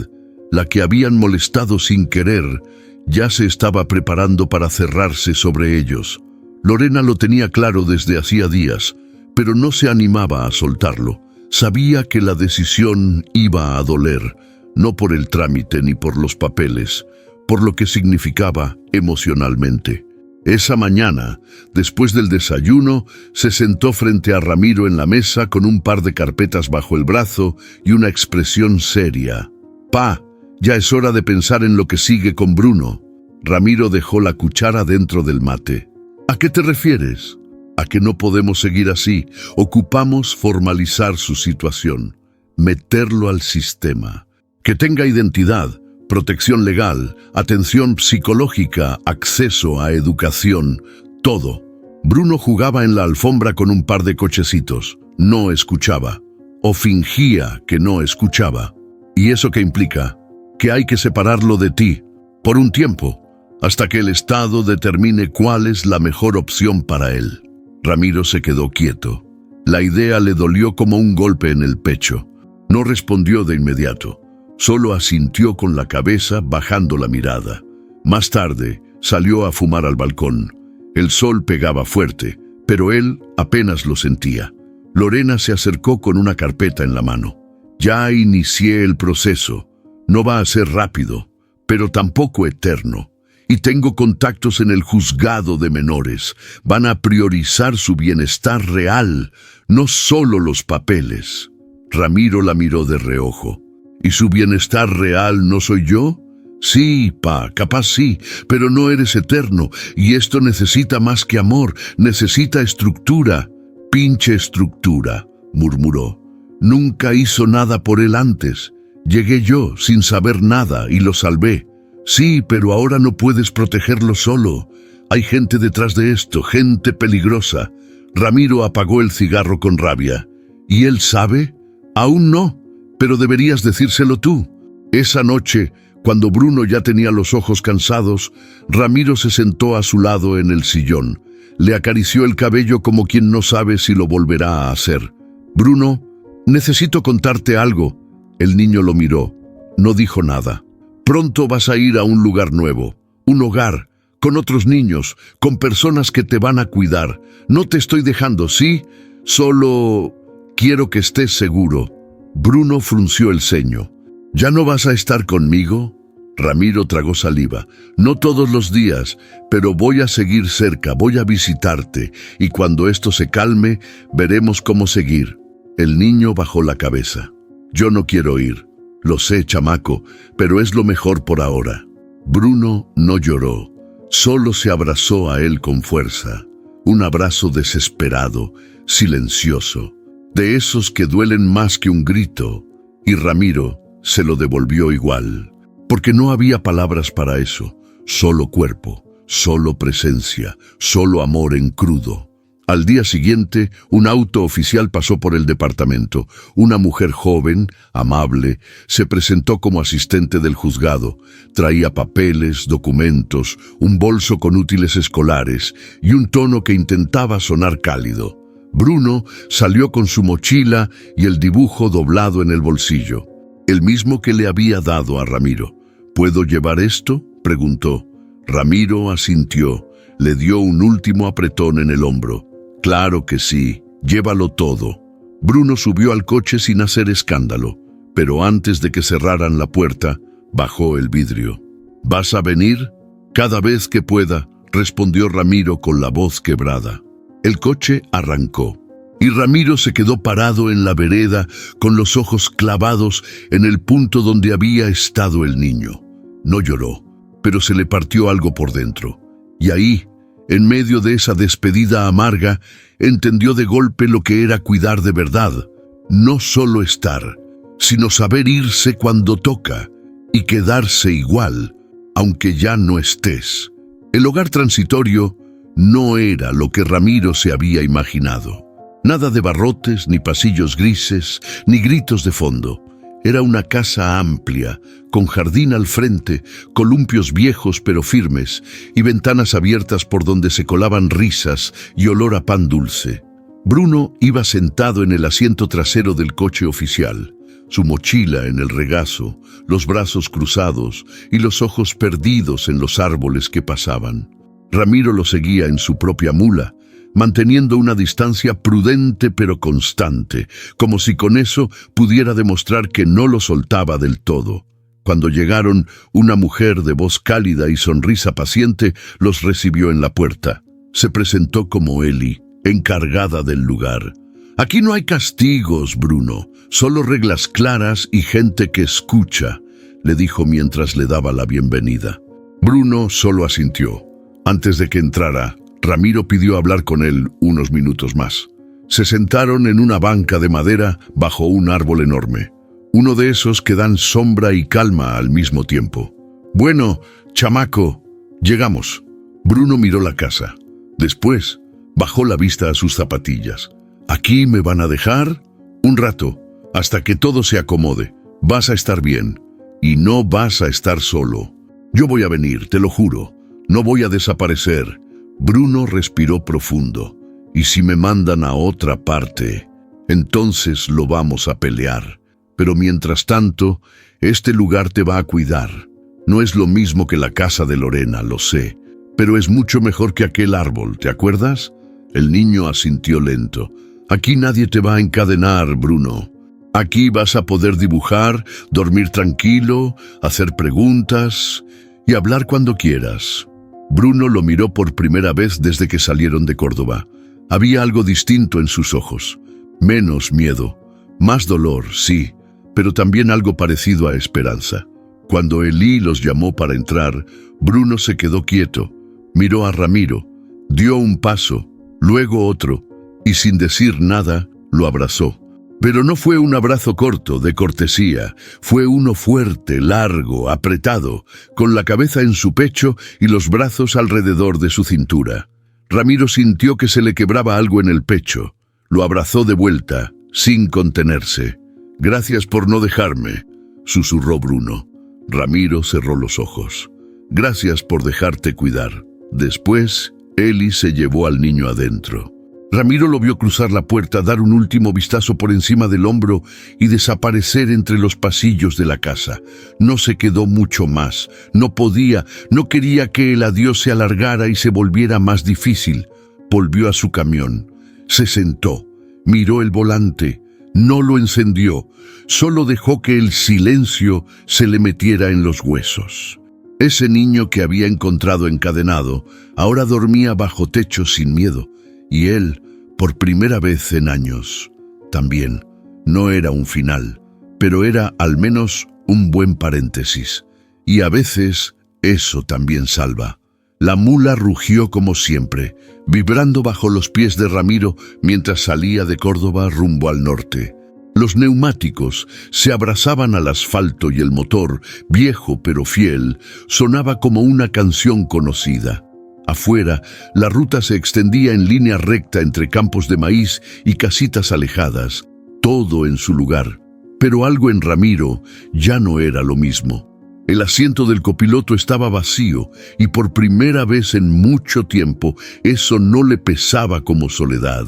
la que habían molestado sin querer, ya se estaba preparando para cerrarse sobre ellos. Lorena lo tenía claro desde hacía días, pero no se animaba a soltarlo. Sabía que la decisión iba a doler, no por el trámite ni por los papeles, por lo que significaba emocionalmente. Esa mañana, después del desayuno, se sentó frente a Ramiro en la mesa con un par de carpetas bajo el brazo y una expresión seria. «Pa, ya es hora de pensar en lo que sigue con Bruno». Ramiro dejó la cuchara dentro del mate. «¿A qué te refieres?» «A que no podemos seguir así. Ocupamos formalizar su situación, meterlo al sistema. Que tenga identidad, protección legal, atención psicológica, acceso a educación, todo». Bruno jugaba en la alfombra con un par de cochecitos. No escuchaba, o fingía que no escuchaba. ¿Y eso qué implica? Que hay que separarlo de ti, por un tiempo, hasta que el Estado determine cuál es la mejor opción para él. Ramiro se quedó quieto. La idea le dolió como un golpe en el pecho. No respondió de inmediato. Solo asintió con la cabeza, bajando la mirada. Más tarde, salió a fumar al balcón. El sol pegaba fuerte, pero él apenas lo sentía. Lorena se acercó con una carpeta en la mano. «Ya inicié el proceso. No va a ser rápido, pero tampoco eterno. Y tengo contactos en el juzgado de menores. Van a priorizar su bienestar real, no solo los papeles». Ramiro la miró de reojo. «¿Y su bienestar real no soy yo?» «Sí, pa, capaz sí, pero no eres eterno, y esto necesita más que amor, necesita estructura». «Pinche estructura», murmuró. «Nunca hizo nada por él antes. Llegué yo, sin saber nada, y lo salvé. Sí, pero ahora no puedes protegerlo solo. Hay gente detrás de esto, gente peligrosa». Ramiro apagó el cigarro con rabia. «¿Y él sabe?» «Aún no, pero deberías decírselo tú». Esa noche, cuando Bruno ya tenía los ojos cansados, Ramiro se sentó a su lado en el sillón. Le acarició el cabello como quien no sabe si lo volverá a hacer. «Bruno, necesito contarte algo». El niño lo miró. No dijo nada. «Pronto vas a ir a un lugar nuevo, un hogar, con otros niños, con personas que te van a cuidar. No te estoy dejando, ¿sí? Solo quiero que estés seguro». Bruno frunció el ceño. «¿Ya no vas a estar conmigo?» Ramiro tragó saliva. «No todos los días, pero voy a seguir cerca, voy a visitarte, y cuando esto se calme, veremos cómo seguir». El niño bajó la cabeza. «Yo no quiero ir. Lo sé, chamaco, pero es lo mejor por ahora». Bruno no lloró, solo se abrazó a él con fuerza. Un abrazo desesperado, silencioso, de esos que duelen más que un grito, y Ramiro se lo devolvió igual, porque no había palabras para eso, solo cuerpo, solo presencia, solo amor en crudo. Al día siguiente, un auto oficial pasó por el departamento. Una mujer joven, amable, se presentó como asistente del juzgado. Traía papeles, documentos, un bolso con útiles escolares y un tono que intentaba sonar cálido. Bruno salió con su mochila y el dibujo doblado en el bolsillo, el mismo que le había dado a Ramiro. «¿Puedo llevar esto?», preguntó. Ramiro asintió, le dio un último apretón en el hombro. «Claro que sí, llévalo todo». Bruno subió al coche sin hacer escándalo, pero antes de que cerraran la puerta, bajó el vidrio. «¿Vas a venir?» «Cada vez que pueda», respondió Ramiro con la voz quebrada. El coche arrancó, y Ramiro se quedó parado en la vereda con los ojos clavados en el punto donde había estado el niño. No lloró, pero se le partió algo por dentro. Y ahí, en medio de esa despedida amarga, entendió de golpe lo que era cuidar de verdad. No solo estar, sino saber irse cuando toca y quedarse igual, aunque ya no estés. El hogar transitorio no era lo que Ramiro se había imaginado. Nada de barrotes, ni pasillos grises, ni gritos de fondo. Era una casa amplia, con jardín al frente, columpios viejos pero firmes, y ventanas abiertas por donde se colaban risas y olor a pan dulce. Bruno iba sentado en el asiento trasero del coche oficial, su mochila en el regazo, los brazos cruzados y los ojos perdidos en los árboles que pasaban. Ramiro lo seguía en su propia mula, manteniendo una distancia prudente pero constante, como si con eso pudiera demostrar que no lo soltaba del todo. Cuando llegaron, una mujer de voz cálida y sonrisa paciente los recibió en la puerta. Se presentó como Eli, encargada del lugar. «Aquí no hay castigos, Bruno, solo reglas claras y gente que escucha», le dijo mientras le daba la bienvenida. Bruno solo asintió. Antes de que entrara, Ramiro pidió hablar con él unos minutos más. Se sentaron en una banca de madera bajo un árbol enorme, uno de esos que dan sombra y calma al mismo tiempo. «Bueno, chamaco, llegamos». Bruno miró la casa. Después, bajó la vista a sus zapatillas. «¿Aquí me van a dejar?» «Un rato, hasta que todo se acomode. Vas a estar bien. Y no vas a estar solo. Yo voy a venir, te lo juro. No voy a desaparecer». Bruno respiró profundo. «Y si me mandan a otra parte, entonces lo vamos a pelear. Pero mientras tanto, este lugar te va a cuidar. No es lo mismo que la casa de Lorena, lo sé, pero es mucho mejor que aquel árbol, ¿te acuerdas?» El niño asintió lento. «Aquí nadie te va a encadenar, Bruno. Aquí vas a poder dibujar, dormir tranquilo, hacer preguntas y hablar cuando quieras». Bruno lo miró por primera vez desde que salieron de Córdoba. Había algo distinto en sus ojos. Menos miedo, más dolor, sí, pero también algo parecido a esperanza. Cuando Eli los llamó para entrar, Bruno se quedó quieto, miró a Ramiro, dio un paso, luego otro, y sin decir nada, lo abrazó. Pero no fue un abrazo corto, de cortesía, fue uno fuerte, largo, apretado, con la cabeza en su pecho y los brazos alrededor de su cintura. Ramiro sintió que se le quebraba algo en el pecho. Lo abrazó de vuelta, sin contenerse. «Gracias por no dejarme», susurró Bruno. Ramiro cerró los ojos. «Gracias por dejarte cuidar». Después, Eli se llevó al niño adentro. Ramiro lo vio cruzar la puerta, dar un último vistazo por encima del hombro y desaparecer entre los pasillos de la casa. No se quedó mucho más. No podía, no quería que el adiós se alargara y se volviera más difícil. Volvió a su camión. Se sentó, miró el volante, no lo encendió, solo dejó que el silencio se le metiera en los huesos. Ese niño que había encontrado encadenado, ahora dormía bajo techo sin miedo. Y él, por primera vez en años, también. No era un final, pero era al menos un buen paréntesis. Y a veces eso también salva. La mula rugió como siempre, vibrando bajo los pies de Ramiro mientras salía de Córdoba rumbo al norte. Los neumáticos se abrazaban al asfalto y el motor, viejo pero fiel, sonaba como una canción conocida. Afuera, la ruta se extendía en línea recta entre campos de maíz y casitas alejadas, todo en su lugar. Pero algo en Ramiro ya no era lo mismo. El asiento del copiloto estaba vacío y por primera vez en mucho tiempo eso no le pesaba como soledad.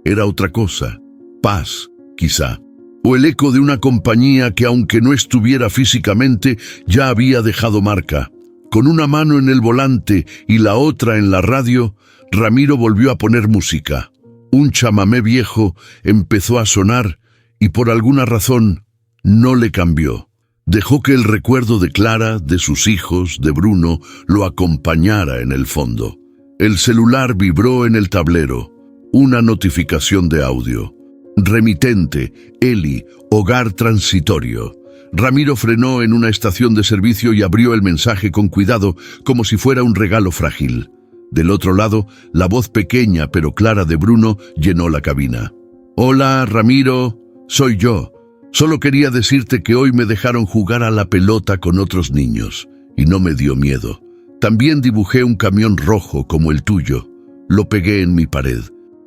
Era otra cosa, paz, quizá, o el eco de una compañía que aunque no estuviera físicamente, ya había dejado marca. Con una mano en el volante y la otra en la radio, Ramiro volvió a poner música. Un chamamé viejo empezó a sonar y por alguna razón no le cambió. Dejó que el recuerdo de Clara, de sus hijos, de Bruno, lo acompañara en el fondo. El celular vibró en el tablero. Una notificación de audio. Remitente, Eli, hogar transitorio. Ramiro frenó en una estación de servicio y abrió el mensaje con cuidado, como si fuera un regalo frágil. Del otro lado, la voz pequeña pero clara de Bruno llenó la cabina. «Hola, Ramiro, soy yo. Solo quería decirte que hoy me dejaron jugar a la pelota con otros niños, y no me dio miedo. También dibujé un camión rojo como el tuyo. Lo pegué en mi pared.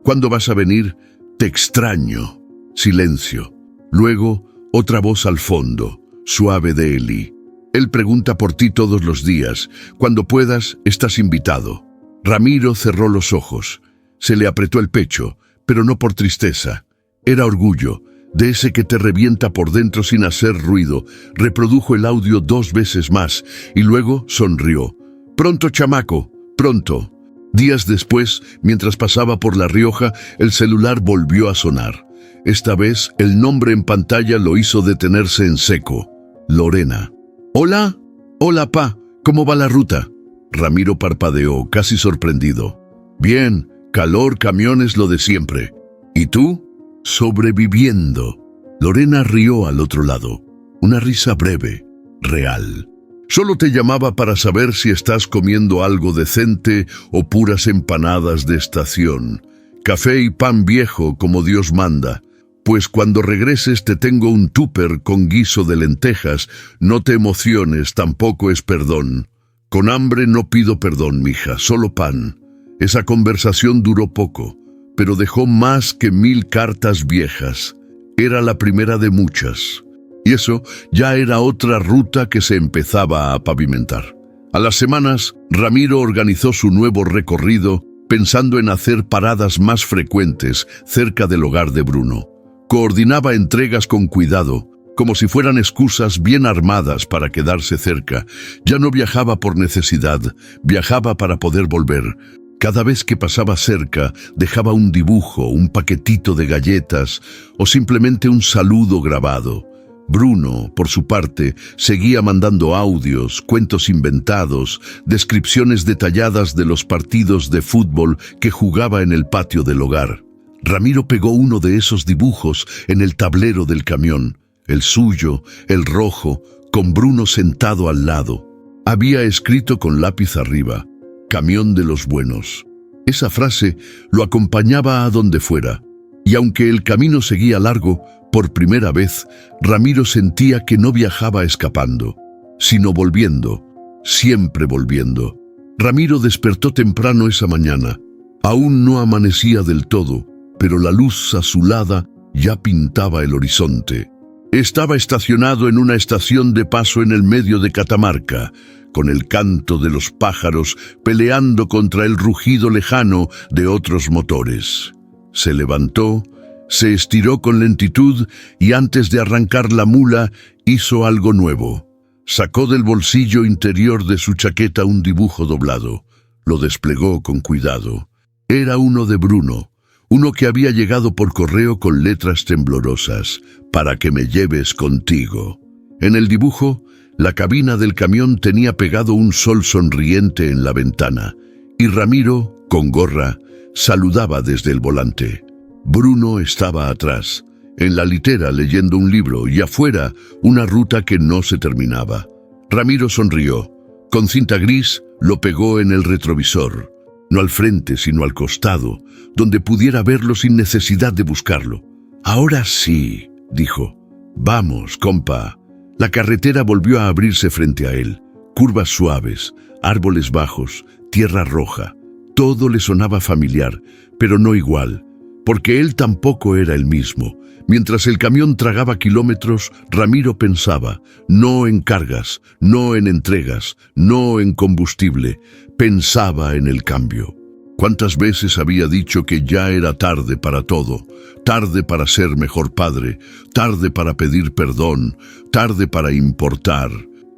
¿Cuándo vas a venir? Te extraño». Silencio. Luego, otra voz al fondo, suave de Eli. «Él pregunta por ti todos los días. Cuando puedas, estás invitado». Ramiro cerró los ojos. Se le apretó el pecho, pero no por tristeza. Era orgullo, de ese que te revienta por dentro sin hacer ruido. Reprodujo el audio 2 veces más y luego sonrió. «Pronto, chamaco, pronto». Días después, mientras pasaba por La Rioja, el celular volvió a sonar. Esta vez, el nombre en pantalla lo hizo detenerse en seco. Lorena. Hola, hola, pa, ¿cómo va la ruta? Ramiro parpadeó, casi sorprendido. Bien, calor, camiones, lo de siempre. ¿Y tú? Sobreviviendo. Lorena rió al otro lado. Una risa breve, real. Solo te llamaba para saber si estás comiendo algo decente o puras empanadas de estación. Café y pan viejo como Dios manda. Pues cuando regreses te tengo un tupper con guiso de lentejas. No te emociones, tampoco es perdón. Con hambre no pido perdón, mija, solo pan. Esa conversación duró poco, pero dejó más que 1000 cartas viejas. Era la primera de muchas. Y eso ya era otra ruta que se empezaba a pavimentar. A las semanas, Ramiro organizó su nuevo recorrido pensando en hacer paradas más frecuentes cerca del hogar de Bruno. Coordinaba entregas con cuidado, como si fueran excusas bien armadas para quedarse cerca. Ya no viajaba por necesidad, viajaba para poder volver. Cada vez que pasaba cerca, dejaba un dibujo, un paquetito de galletas o simplemente un saludo grabado. Bruno, por su parte, seguía mandando audios, cuentos inventados, descripciones detalladas de los partidos de fútbol que jugaba en el patio del hogar. Ramiro pegó uno de esos dibujos en el tablero del camión, el suyo, el rojo, con Bruno sentado al lado. Había escrito con lápiz arriba: Camión de los buenos. Esa frase lo acompañaba a donde fuera, y aunque el camino seguía largo, por primera vez, Ramiro sentía que no viajaba escapando, sino volviendo, siempre volviendo. Ramiro despertó temprano esa mañana. Aún no amanecía del todo, pero la luz azulada ya pintaba el horizonte. Estaba estacionado en una estación de paso en el medio de Catamarca, con el canto de los pájaros peleando contra el rugido lejano de otros motores. Se levantó, se estiró con lentitud y antes de arrancar la mula hizo algo nuevo. Sacó del bolsillo interior de su chaqueta un dibujo doblado. Lo desplegó con cuidado. Era uno de Bruno, uno que había llegado por correo con letras temblorosas: para que me lleves contigo. En el dibujo, la cabina del camión tenía pegado un sol sonriente en la ventana, y Ramiro, con gorra, saludaba desde el volante. Bruno estaba atrás, en la litera leyendo un libro, y afuera una ruta que no se terminaba. Ramiro sonrió. Con cinta gris lo pegó en el retrovisor, no al frente sino al costado, donde pudiera verlo sin necesidad de buscarlo. Ahora sí, dijo. Vamos, compa. La carretera volvió a abrirse frente a él. Curvas suaves, árboles bajos, tierra roja. Todo le sonaba familiar, pero no igual, porque él tampoco era el mismo. Mientras el camión tragaba kilómetros, Ramiro pensaba, no en cargas, no en entregas, no en combustible, pensaba en el cambio. ¿Cuántas veces había dicho que ya era tarde para todo? Tarde para ser mejor padre, tarde para pedir perdón, tarde para importar.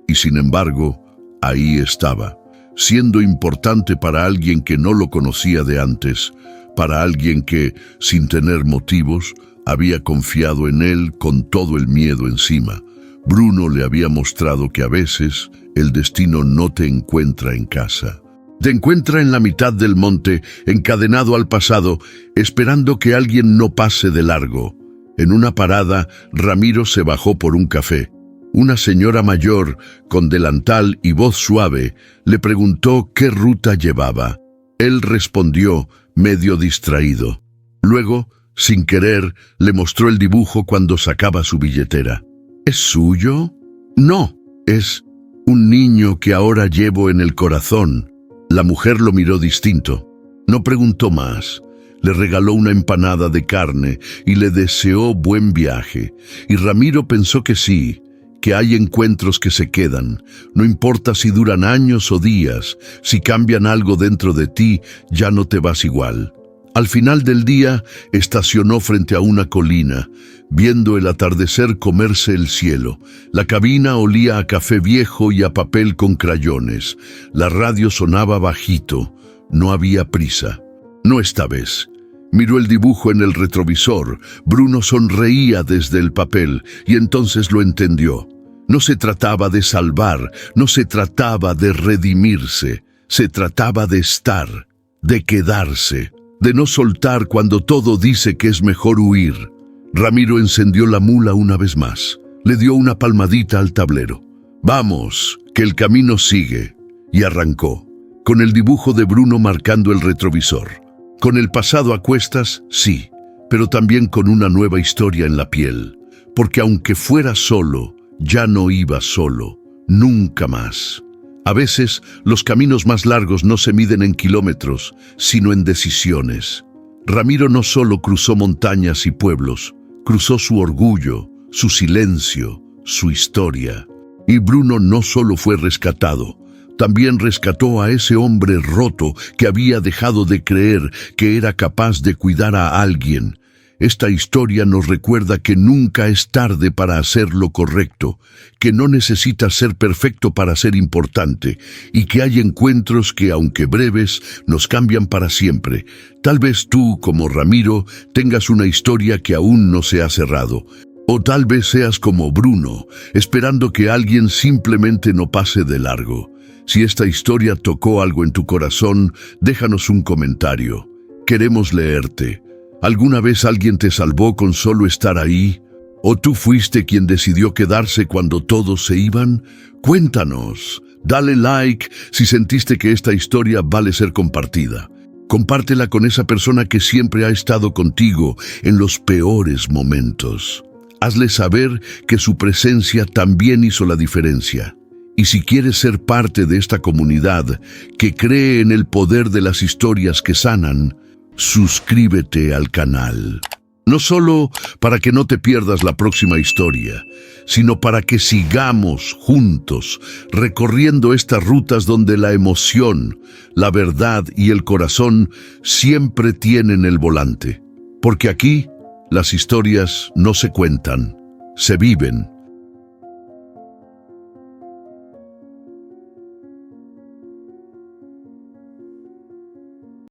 Y sin embargo, ahí estaba, siendo importante para alguien que no lo conocía de antes, para alguien que, sin tener motivos, había confiado en él con todo el miedo encima. Bruno le había mostrado que a veces el destino no te encuentra en casa. Te encuentra en la mitad del monte, encadenado al pasado, esperando que alguien no pase de largo. En una parada, Ramiro se bajó por un café. Una señora mayor, con delantal y voz suave, le preguntó qué ruta llevaba. Él respondió, medio distraído. Luego, sin querer, le mostró el dibujo cuando sacaba su billetera. ¿Es suyo? No, es un niño que ahora llevo en el corazón. La mujer lo miró distinto. No preguntó más. Le regaló una empanada de carne y le deseó buen viaje. Y Ramiro pensó que sí, que hay encuentros que se quedan. No importa si duran años o días, si cambian algo dentro de ti, ya no te vas igual. Al final del día, estacionó frente a una colina, viendo el atardecer comerse el cielo. La cabina olía a café viejo y a papel con crayones. La radio sonaba bajito. No había prisa. No esta vez. Miró el dibujo en el retrovisor. Bruno sonreía desde el papel y entonces lo entendió. No se trataba de salvar, no se trataba de redimirse, se trataba de estar, de quedarse, de no soltar cuando todo dice que es mejor huir. Ramiro encendió la mula una vez más, le dio una palmadita al tablero. «Vamos, que el camino sigue», y arrancó, con el dibujo de Bruno marcando el retrovisor. Con el pasado a cuestas, sí, pero también con una nueva historia en la piel, porque aunque fuera solo, ya no iba solo, nunca más. A veces, los caminos más largos no se miden en kilómetros, sino en decisiones. Ramiro no solo cruzó montañas y pueblos, cruzó su orgullo, su silencio, su historia. Y Bruno no solo fue rescatado, también rescató a ese hombre roto que había dejado de creer que era capaz de cuidar a alguien. Esta historia nos recuerda que nunca es tarde para hacer lo correcto, que no necesitas ser perfecto para ser importante, y que hay encuentros que, aunque breves, nos cambian para siempre. Tal vez tú, como Ramiro, tengas una historia que aún no se ha cerrado. O tal vez seas como Bruno, esperando que alguien simplemente no pase de largo. Si esta historia tocó algo en tu corazón, déjanos un comentario. Queremos leerte. ¿Alguna vez alguien te salvó con solo estar ahí? ¿O tú fuiste quien decidió quedarse cuando todos se iban? Cuéntanos. Dale like si sentiste que esta historia vale ser compartida. Compártela con esa persona que siempre ha estado contigo en los peores momentos. Hazle saber que su presencia también hizo la diferencia. Y si quieres ser parte de esta comunidad que cree en el poder de las historias que sanan, suscríbete al canal. No solo para que no te pierdas la próxima historia, sino para que sigamos juntos recorriendo estas rutas donde la emoción, la verdad y el corazón siempre tienen el volante. Porque aquí las historias no se cuentan, se viven.